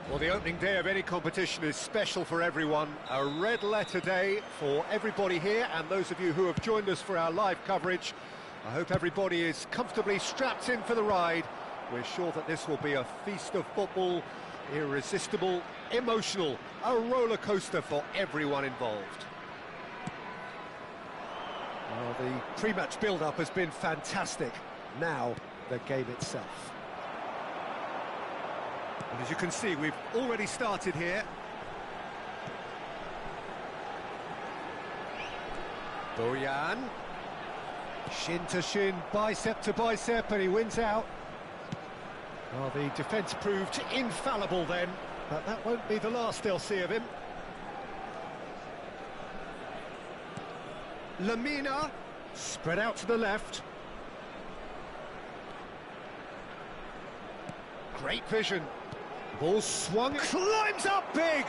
Well, the opening day of any competition is special for everyone. A red letter day for everybody here, and those of you who have joined us for our live coverage. I hope everybody is comfortably strapped in for the ride. We're sure that this will be a feast of football, irresistible, emotional, a roller coaster for everyone involved. Well, the pre-match build-up has been fantastic. Now, the game itself. And as you can see, we've already started here. Bojan. Shin to shin, bicep to bicep, and he wins out. Well, the defence proved infallible then, but that won't be the last they'll see of him. Lamina, spread out to the left. Great vision. Ball swung, climbs up big!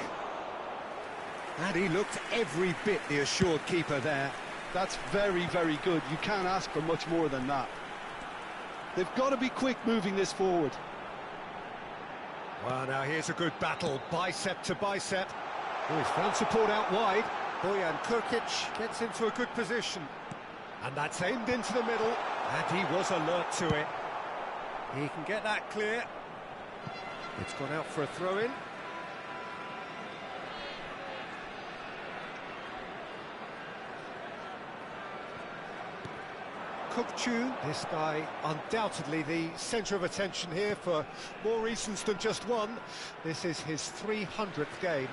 And he looked every bit the assured keeper there. That's very, very good. You can't ask for much more than that. They've got to be quick moving this forward. Well, now here's a good battle, bicep to bicep. Oh, he's found support out wide. Bojan Kurkic gets into a good position. And that's aimed into the middle, and he was alert to it. He can get that clear. It's gone out for a throw-in. Kukçu, this guy undoubtedly the centre of attention here for more reasons than just one. This is his 300th game.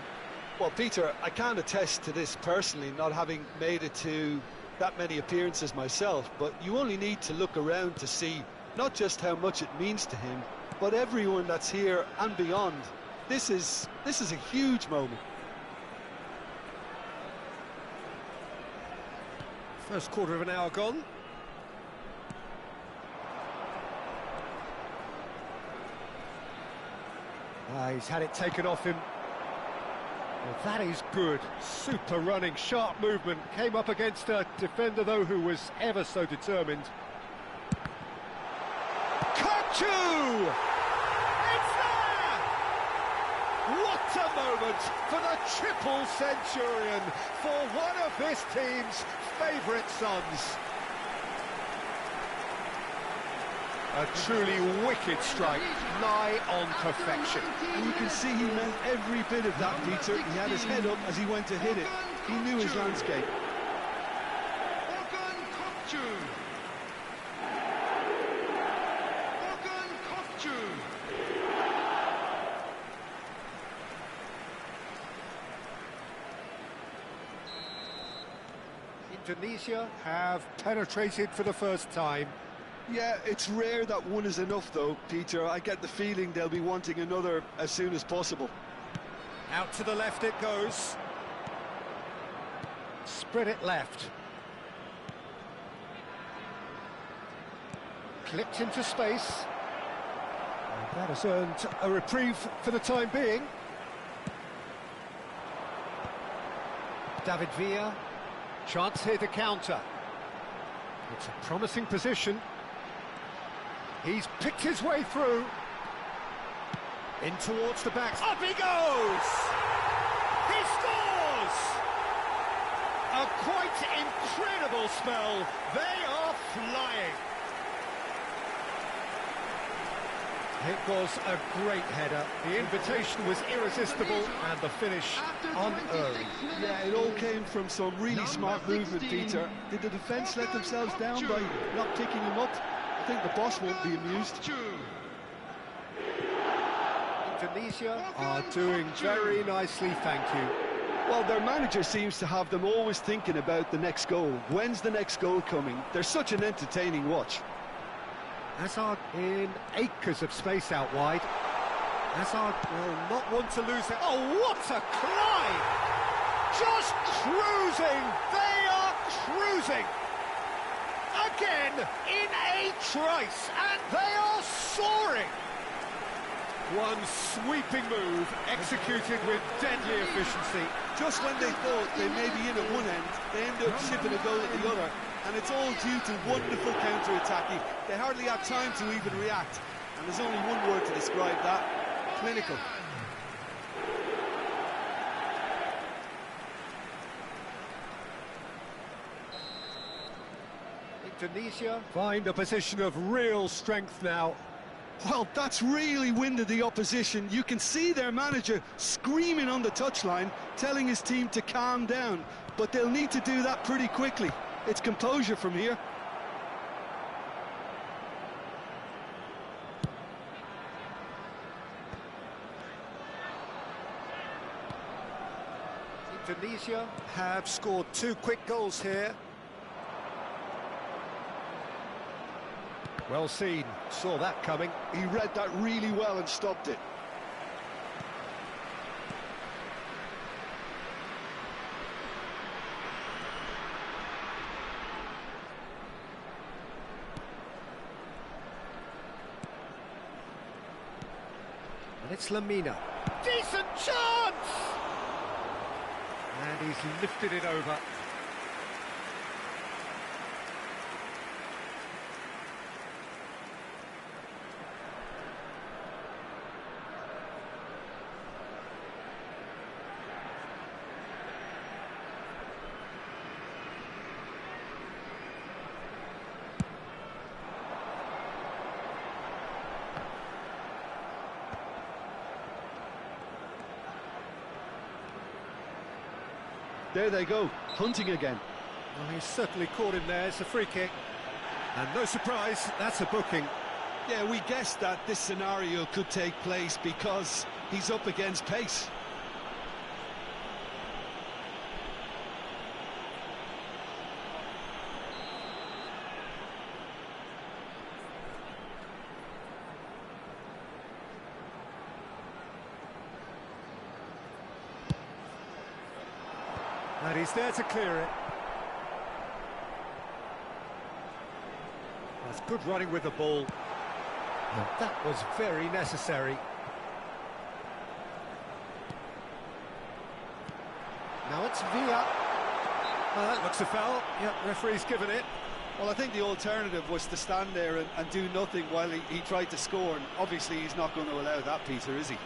Well, Peter, I can't attest to this personally, not having made it to that many appearances myself, but you only need to look around to see not just how much it means to him, but everyone that's here and beyond. This is a huge moment. First quarter of an hour gone. He's had it taken off him. Well, that is good. Super running, sharp movement. Came up against a defender, though, who was ever so determined. Kukçu! It's there! What a moment for the triple centurion, for one of this team's favourite sons. A truly wicked strike, nigh on perfection. And you can see he meant every bit of that, Peter. He had his head up as he went to hit it. He knew his landscape. Kukçu. Indonesia have penetrated for the first time. Yeah, it's rare that one is enough though, Peter. I get the feeling they'll be wanting another as soon as possible. Out to the left it goes. Spread it left. Clipped into space. And that has earned a reprieve for the time being. David Villa. Chance here to counter. It's a promising position. He's picked his way through. In towards the back. Up he goes! He scores! A quite incredible spell. They are flying. It was a great header. The invitation was irresistible and the finish unearned. Yeah, it all came from some really smart movement, Peter. Did the defence let themselves down by not picking him up? I think the boss won't be amused. Indonesia are doing very nicely, thank you. Well, their manager seems to have them always thinking about the next goal. When's the next goal coming? They're such an entertaining watch. Hazard in acres of space out wide. Hazard will not want to lose it. Oh, what a climb! Just cruising! They are cruising! Again, in a trice, and they are soaring! One sweeping move, executed with deadly efficiency. Just when they thought they may be in at one end, they end up shipping a goal at the other. And it's all due to wonderful counter-attacking. They hardly have time to even react. And there's only one word to describe that: clinical. Indonesia find a position of real strength now. Well, that's really winded the opposition. You can see their manager screaming on the touchline, telling his team to calm down. But they'll need to do that pretty quickly. It's composure from here. Indonesia have scored 2 quick goals here. Well seen, saw that coming. He read that really well and stopped it. And it's Lamina. Decent chance! And he's lifted it over. There they go, hunting again. Well, he's certainly caught him there. It's a free kick. And no surprise, that's a booking. Yeah, we guessed that this scenario could take place because he's up against pace. And he's there to clear it. That's good running with the ball. And that was very necessary. Now it's Villa. Well, that looks a foul. Yep, referee's given it. Well, I think the alternative was to stand there and do nothing while he tried to score. And obviously he's not going to allow that, Peter, is he?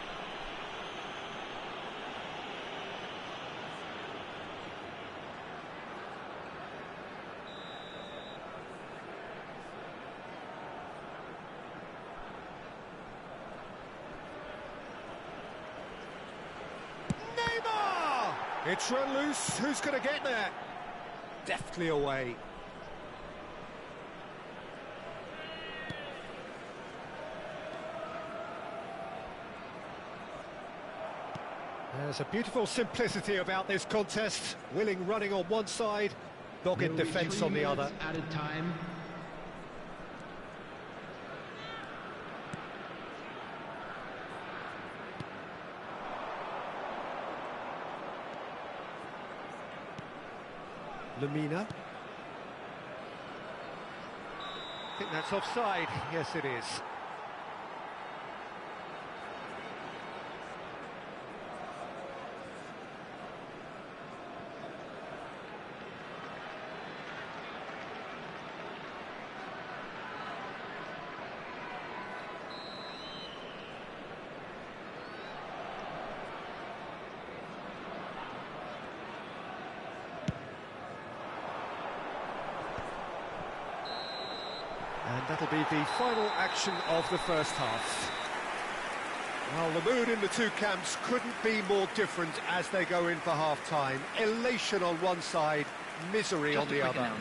It's run loose. Who's going to get there? Deftly away. There's a beautiful simplicity about this contest. Willing running on one side, Dogged defence on the other. Added time. Lemina. I think that's offside. Yes, it is. And that'll be the final action of the first half. Well, the mood in the two camps couldn't be more different as they go in for half-time. Elation on one side, misery on the other.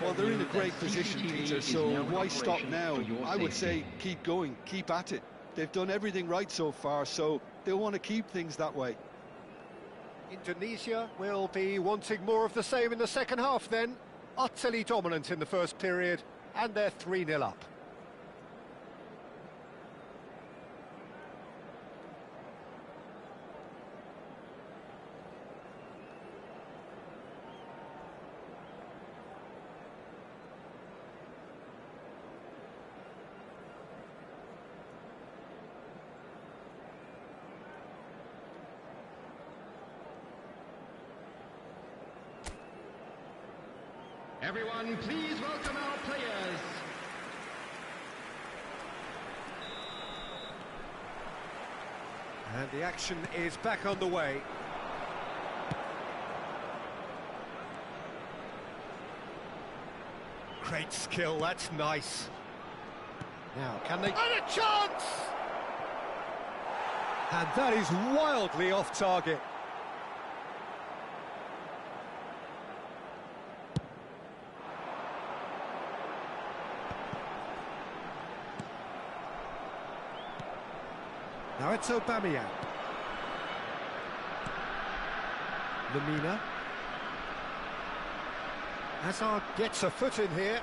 Well, they're in a great position, Peter, so why stop now? I would say keep going, keep at it. They've done everything right so far, so they'll want to keep things that way. Indonesia will be wanting more of the same in the second half then. Utterly dominant in the first period, and they're 3-0 up. Everyone, please welcome our players. And the action is back on the way. Great skill, that's nice. Now, can they... And a chance! And that is wildly off target. Now it's Aubameyang. Lemina. Hazard gets a foot in here.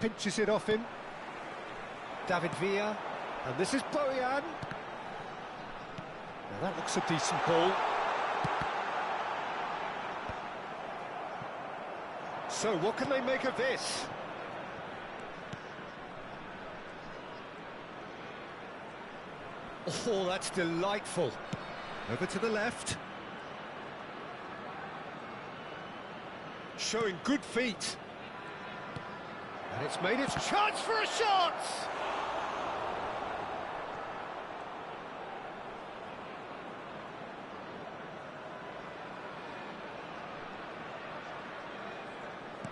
Pinches it off him. David Villa. And this is Bojan. Now that looks a decent ball. So what can they make of this? Oh, that's delightful. Over to the left. Showing good feet. And it's made its chance for a shot!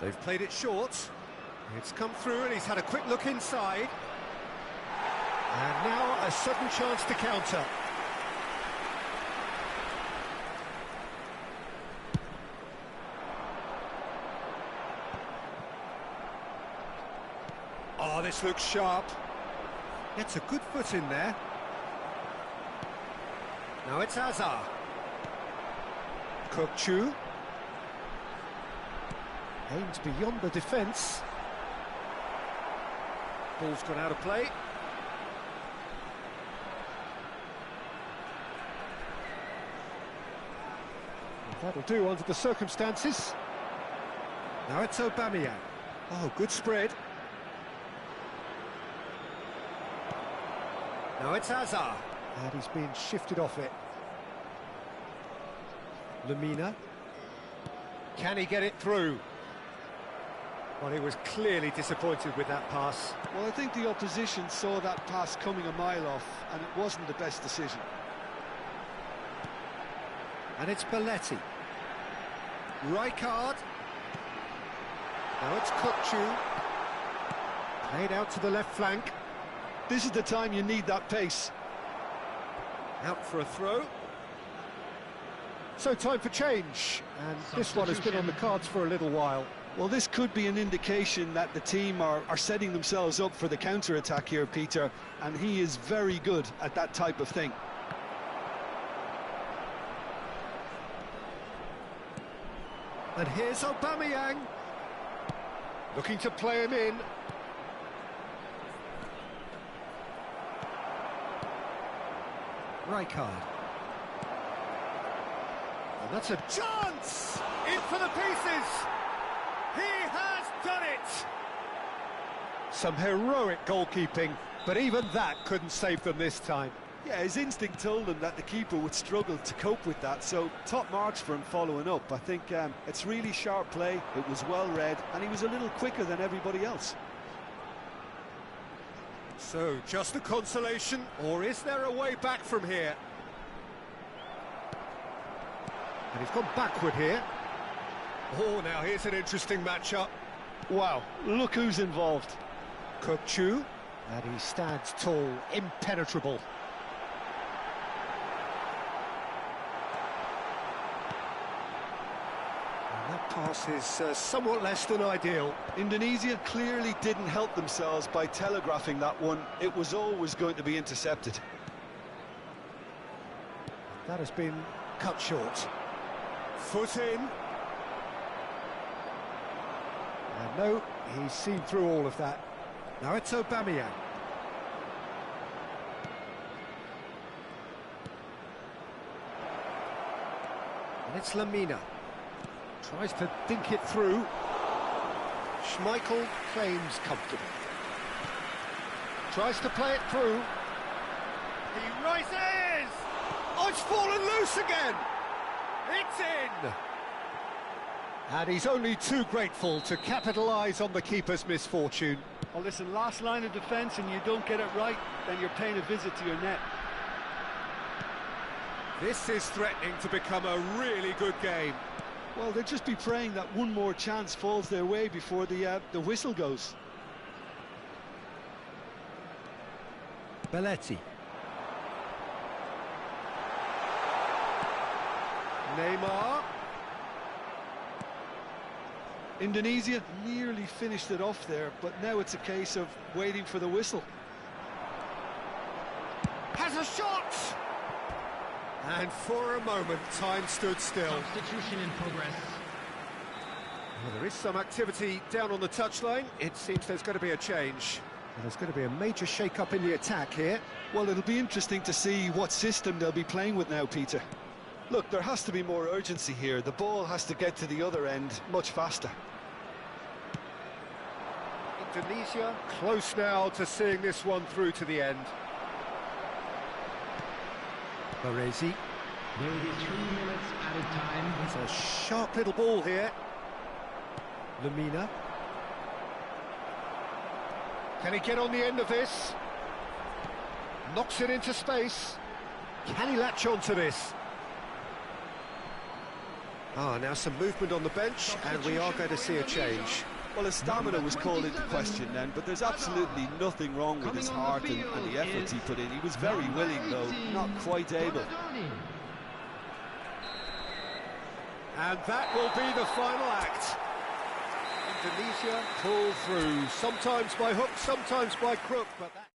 They've played it short. It's come through and he's had a quick look inside. And now a sudden chance to counter. Oh, this looks sharp. Gets a good foot in there. Now it's Hazard. Kokchu. Aims beyond the defence. Ball's gone out of play. That'll do under the circumstances. Now it's Aubameyang. Oh, good spread. Now it's Hazard. And he's been shifted off it. Lemina. Can he get it through? Well, he was clearly disappointed with that pass. Well, I think the opposition saw that pass coming a mile off, and it wasn't the best decision. And it's Belletti. Rijkaard. Now it's Kokchu. Played out to the left flank. This is the time you need that pace. Out for a throw. So time for change. And this one has been on the cards for a little while. Well, this could be an indication that the team are setting themselves up for the counter-attack here, Peter, and he is very good at that type of thing. And here's Aubameyang. Looking to play him in. Rijkaard. And that's a chance! In for the pieces! He has done it! Some heroic goalkeeping, but even that couldn't save them this time. Yeah, his instinct told him that the keeper would struggle to cope with that, so top marks for him following up. I think it's really sharp play, it was well read, and he was a little quicker than everybody else. So, just a consolation, or is there a way back from here? And he's gone backward here. Oh, now here's an interesting matchup. Wow, look who's involved. Kukçu, and he stands tall, impenetrable. And that pass is somewhat less than ideal. Indonesia clearly didn't help themselves by telegraphing that one. It was always going to be intercepted. That has been cut short. Foot in. And no, he's seen through all of that. Now it's Aubameyang. And it's Lamina. Tries to dink it through. Schmeichel claims comfortable. Tries to play it through. He rises! Oh, it's fallen loose again! It's in! And he's only too grateful to capitalise on the keeper's misfortune. Well, listen, last line of defence and you don't get it right, then you're paying a visit to your net. This is threatening to become a really good game. Well, they'll just be praying that one more chance falls their way before the whistle goes. Belletti. Neymar. Indonesia nearly finished it off there, but now it's a case of waiting for the whistle. Has a shot! And for a moment, time stood still. Substitution in progress. Well, there is some activity down on the touchline. It seems there's going to be a change. And there's going to be a major shake-up in the attack here. Well, it'll be interesting to see what system they'll be playing with now, Peter. Look, there has to be more urgency here. The ball has to get to the other end much faster. Indonesia close now to seeing this one through to the end. Baresi. There will be 3 minutes added time. It's a sharp little ball here. Lamina. Can he get on the end of this? Knocks it into space. Can he latch on to this? Now some movement on the bench, and we are going to see a change. Well, his stamina was called into question then, but there's absolutely nothing wrong with his heart and the efforts he put in. He was very willing, though, not quite able. And that will be the final act. Indonesia pull through, sometimes by hook, sometimes by crook, but that...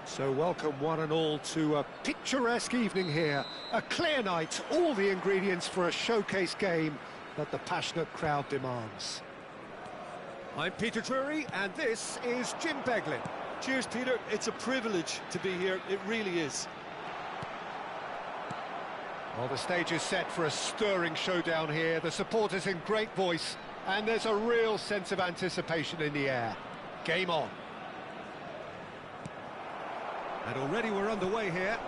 So welcome one and all to a picturesque evening here. A clear night, all the ingredients for a showcase game that the passionate crowd demands. I'm Peter Drury, and this is Jim Beglin. Cheers, Peter. It's a privilege to be here. It really is. Well, the stage is set for a stirring showdown here. The supporters in great voice, and there's a real sense of anticipation in the air. Game on. And already we're underway here.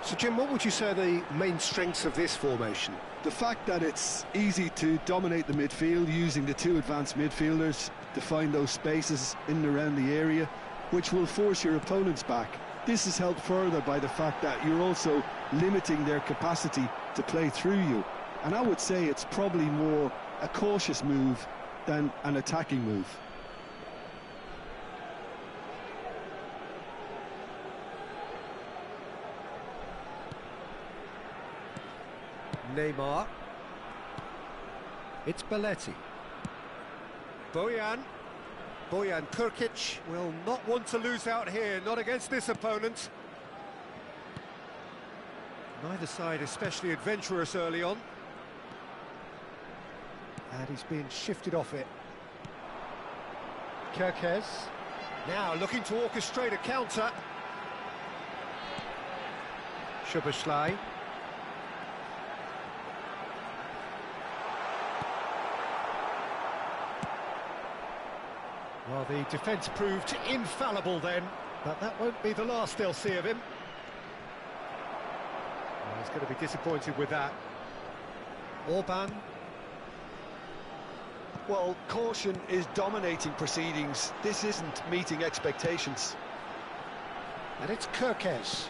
So, Jim, what would you say are the main strengths of this formation? The fact that it's easy to dominate the midfield using the two advanced midfielders to find those spaces in and around the area, which will force your opponents back. This is helped further by the fact that you're also limiting their capacity to play through you. And I would say it's probably more a cautious move than an attacking move. Neymar. It's Belletti. Bojan Krkic will not want to lose out here, not against this opponent. Neither side especially adventurous early on. And he's being shifted off it. Krkic now looking to orchestrate a counter. Szoboszlai. Well, the defence proved infallible then, but that won't be the last they'll see of him. Well, he's going to be disappointed with that. Orban. Well, caution is dominating proceedings. This isn't meeting expectations. And it's Krkic.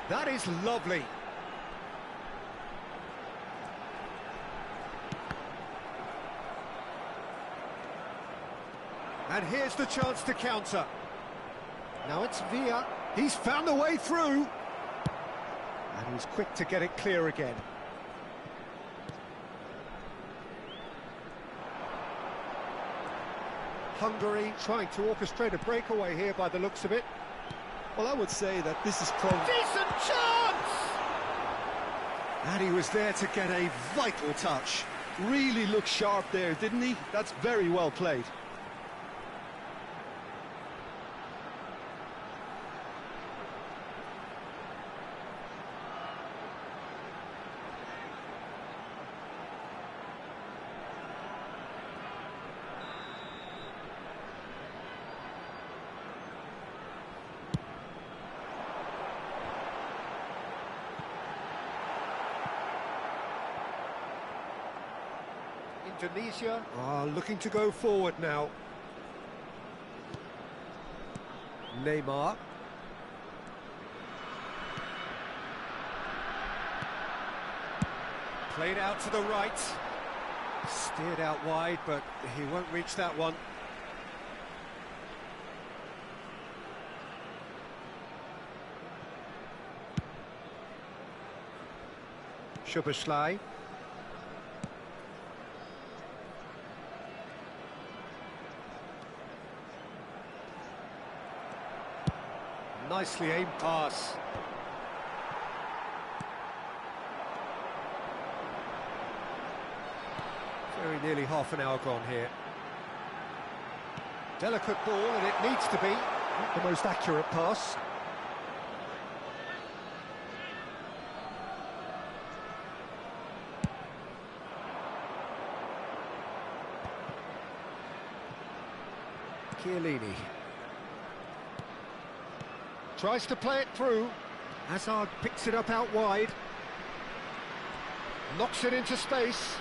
That is lovely. And here's the chance to counter. Now it's Villa. He's found a way through. And he's quick to get it clear again. Hungary trying to orchestrate a breakaway here by the looks of it. Well, I would say that this is probably... Decent chance! And he was there to get a vital touch. Really looked sharp there, didn't he? That's very well played. Indonesia are looking to go forward now. Neymar. Played out to the right. Steered out wide, but he won't reach that one. Szoboszlai. Nicely aimed pass. Very nearly half an hour gone here. Delicate ball, and it needs to be. Not the most accurate pass. Chiellini. Tries to play it through. Hazard picks it up out wide. Knocks it into space.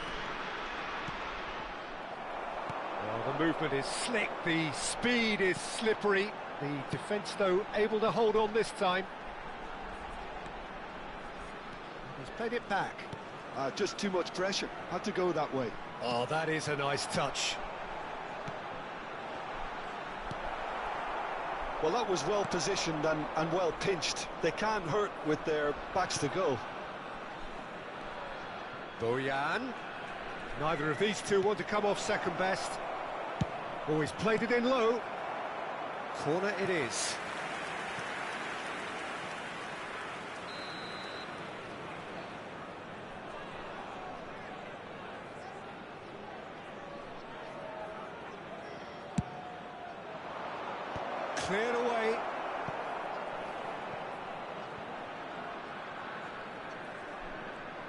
Well, the movement is slick, the speed is slippery. The defence, though, able to hold on this time. He's played it back. Just too much pressure. Had to go that way. Oh, that is a nice touch. Well, that was well positioned and well pinched. They can't hurt with their backs to goal. Bojan. Neither of these two want to come off second best. Oh, he's played it in low. Corner it is. Cleared away.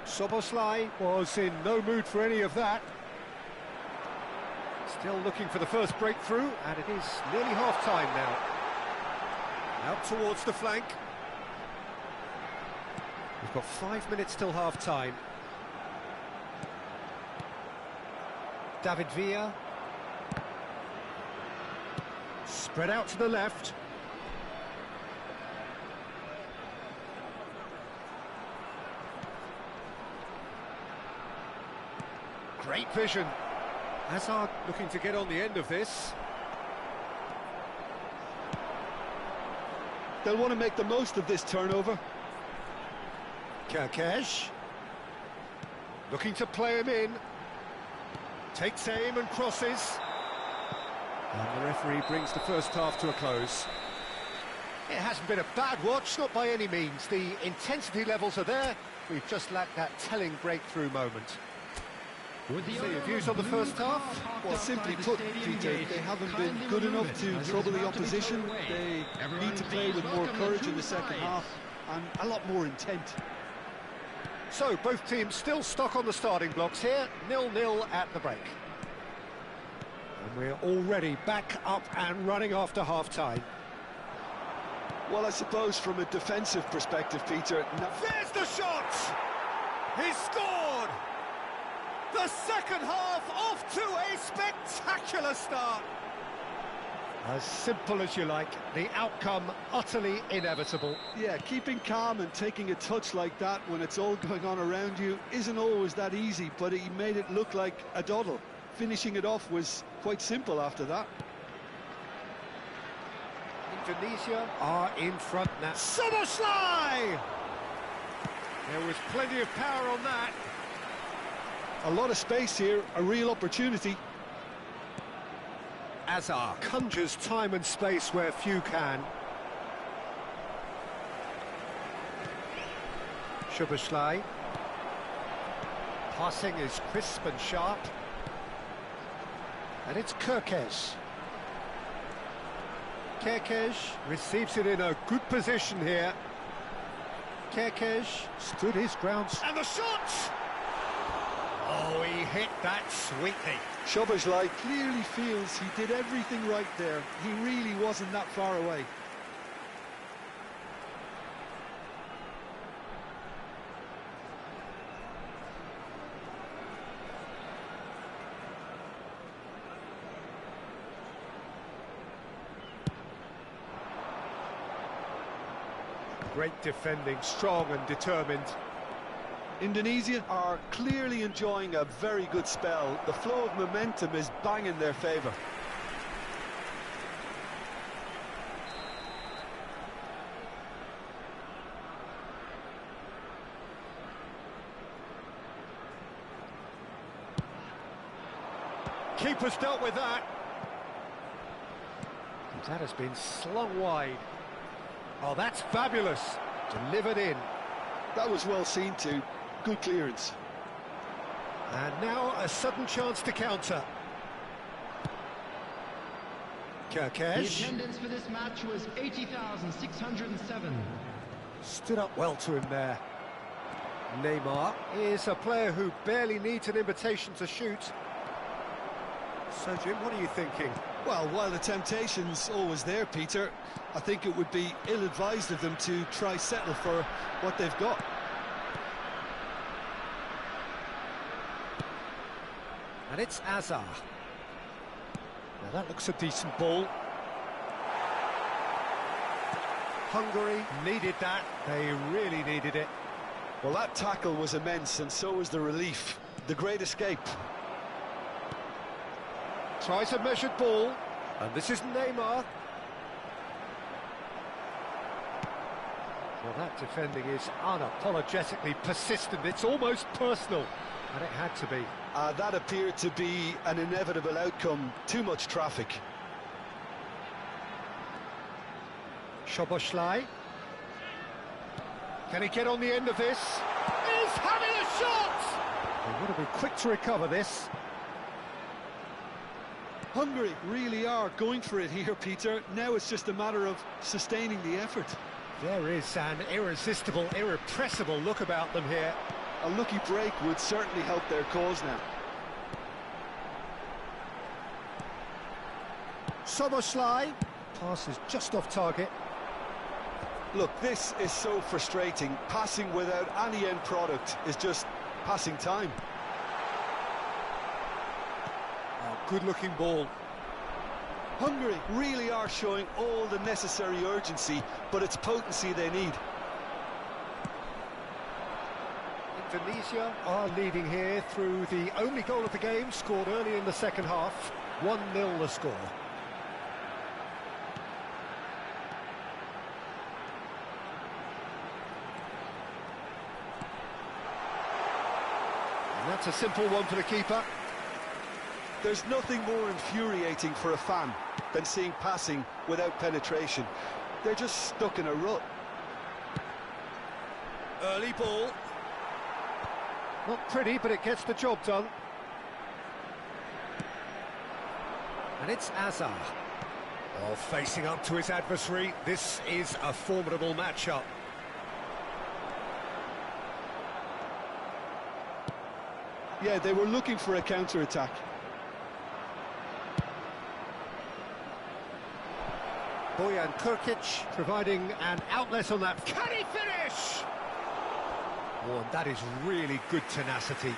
Szoboszlai was in no mood for any of that. Still looking for the first breakthrough, and it is nearly half-time now. Out towards the flank. We've got 5 minutes till half-time. David Villa. Spread out to the left. Great vision. Hazard looking to get on the end of this. They'll want to make the most of this turnover. Kerkesh. Looking to play him in. Takes aim and crosses. And the referee brings the first half to a close. It hasn't been a bad watch, not by any means. The intensity levels are there. We've just lacked that telling breakthrough moment. So your views on the first half? Well, simply put, Peter, they haven't been good enough to trouble the opposition. They need to play with more courage in the second half and a lot more intent. So, both teams still stuck on the starting blocks here, 0-0 at the break. And we're already back up and running after half-time. Well, I suppose from a defensive perspective, Peter... There's the shot! He's scored! The second half off to a spectacular start. As simple as you like, the outcome utterly inevitable. Yeah, keeping calm and taking a touch like that when it's all going on around you isn't always that easy, but he made it look like a doddle. Finishing it off was quite simple after that. Indonesia are in front now. Soboslai! There was plenty of power on that. A lot of space here, a real opportunity. Azar conjures time and space where few can. Soboslai. Passing is crisp and sharp. And it's Kerkesh. Kerkesh receives it in a good position here. Kerkesh stood his ground. And the shot! Oh, he hit that sweetly. Soboslai clearly feels he did everything right there. He really wasn't that far away. Great defending, strong and determined. Indonesia are clearly enjoying a very good spell. The flow of momentum is bang in their favour. Keeper's dealt with that. That has been slung wide. Oh, that's fabulous. Delivered in. That was well seen too. Good clearance. And now a sudden chance to counter. Kerkesh. The attendance for this match was 80,607. Stood up well to him there. Neymar is a player who barely needs an invitation to shoot. So, Jim, what are you thinking? Well, while the temptation's always there, Peter, I think it would be ill-advised of them to try settle for what they've got. And it's Azar. Now that looks a decent ball. Hungary needed that. They really needed it. Well, that tackle was immense, and so was the relief. The great escape. Tries a measured ball. And this is Neymar. Well, that defending is unapologetically persistent. It's almost personal. And it had to be. That appeared to be an inevitable outcome. Too much traffic. Soboslai. Can he get on the end of this? He's having a shot! They would have been quick to recover this. Hungary really are going for it here, Peter. Now it's just a matter of sustaining the effort. There is an irresistible, irrepressible look about them here. A lucky break would certainly help their cause now. Soboslai. Pass is just off target. Look, this is so frustrating. Passing without any end product is just passing time. Oh, good-looking ball. Hungary really are showing all the necessary urgency, but it's potency they need. Indonesia are leading here through the only goal of the game, scored early in the second half. 1-0 the score. And that's a simple one for the keeper. There's nothing more infuriating for a fan than seeing passing without penetration. They're just stuck in a rut. Early ball. Not pretty, but it gets the job done. And it's Azar. Oh, facing up to his adversary. This is a formidable matchup. Yeah, they were looking for a counter-attack. Bojan Kurkic providing an outlet on that. Can he finish? Oh, and that is really good tenacity.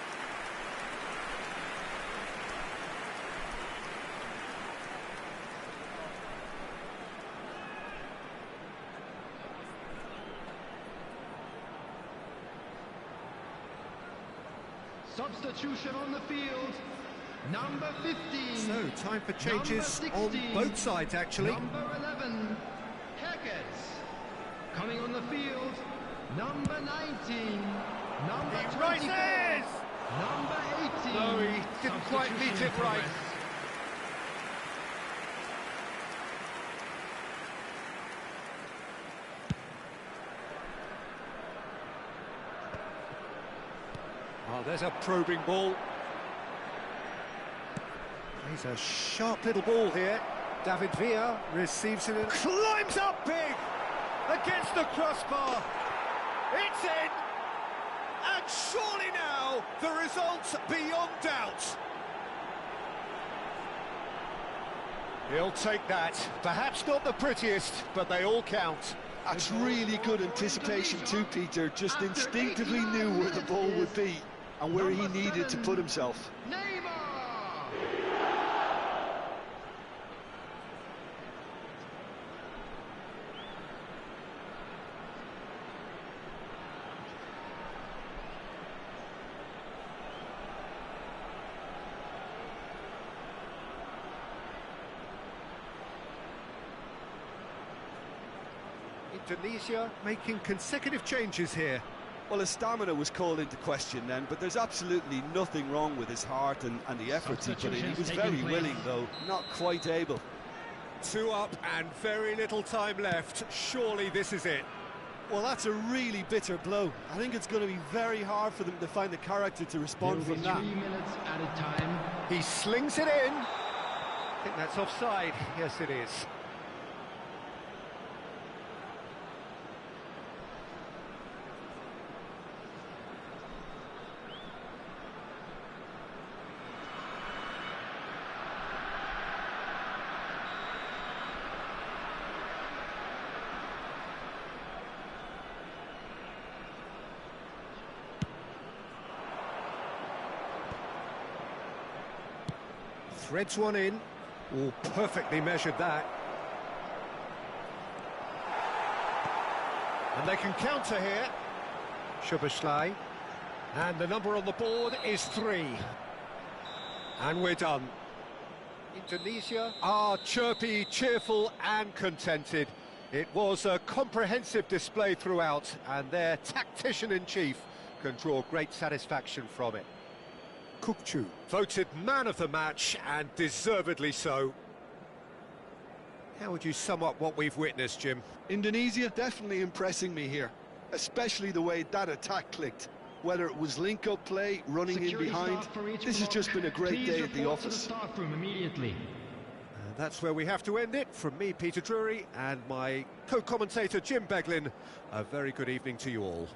Substitution on the field. Number 15. So, time for changes on both sides, actually. Number 11, Hackett. Coming on the field, number 19. Number 24. Rises! Number 18. No, he didn't quite meet it right. Oh, there's a probing ball. He's a sharp little ball here. David Villa receives it and climbs up big against the crossbar. It's in! And surely now, the result's beyond doubt. He'll take that. Perhaps not the prettiest, but they all count. That's really good anticipation too, Peter. Just instinctively knew where the ball would be and where he needed to put himself. Indonesia making consecutive changes here. Well, his stamina was called into question then, but there's absolutely nothing wrong with his heart and the efforts he put in. He was very willing, though, not quite able. 2 up and very little time left. Surely this is it. Well, that's a really bitter blow. I think it's going to be very hard for them to find the character to respond from that. 3 minutes at a time. He slings it in. I think that's offside. Yes, it is. Threads one in. Oh, perfectly measured that. And they can counter here. Szoboszlai. And the number on the board is 3. And we're done. Indonesia are chirpy, cheerful and contented. It was a comprehensive display throughout, and their tactician-in-chief can draw great satisfaction from it. Kukçu voted man of the match, and deservedly so. How would you sum up what we've witnessed, Jim? Indonesia definitely impressing me here, especially the way that attack clicked. Whether it was link-up play, running in behind, this has just been a great day at the office. Immediately. And that's where we have to end it. From me, Peter Drury, and my co-commentator, Jim Beglin, a very good evening to you all.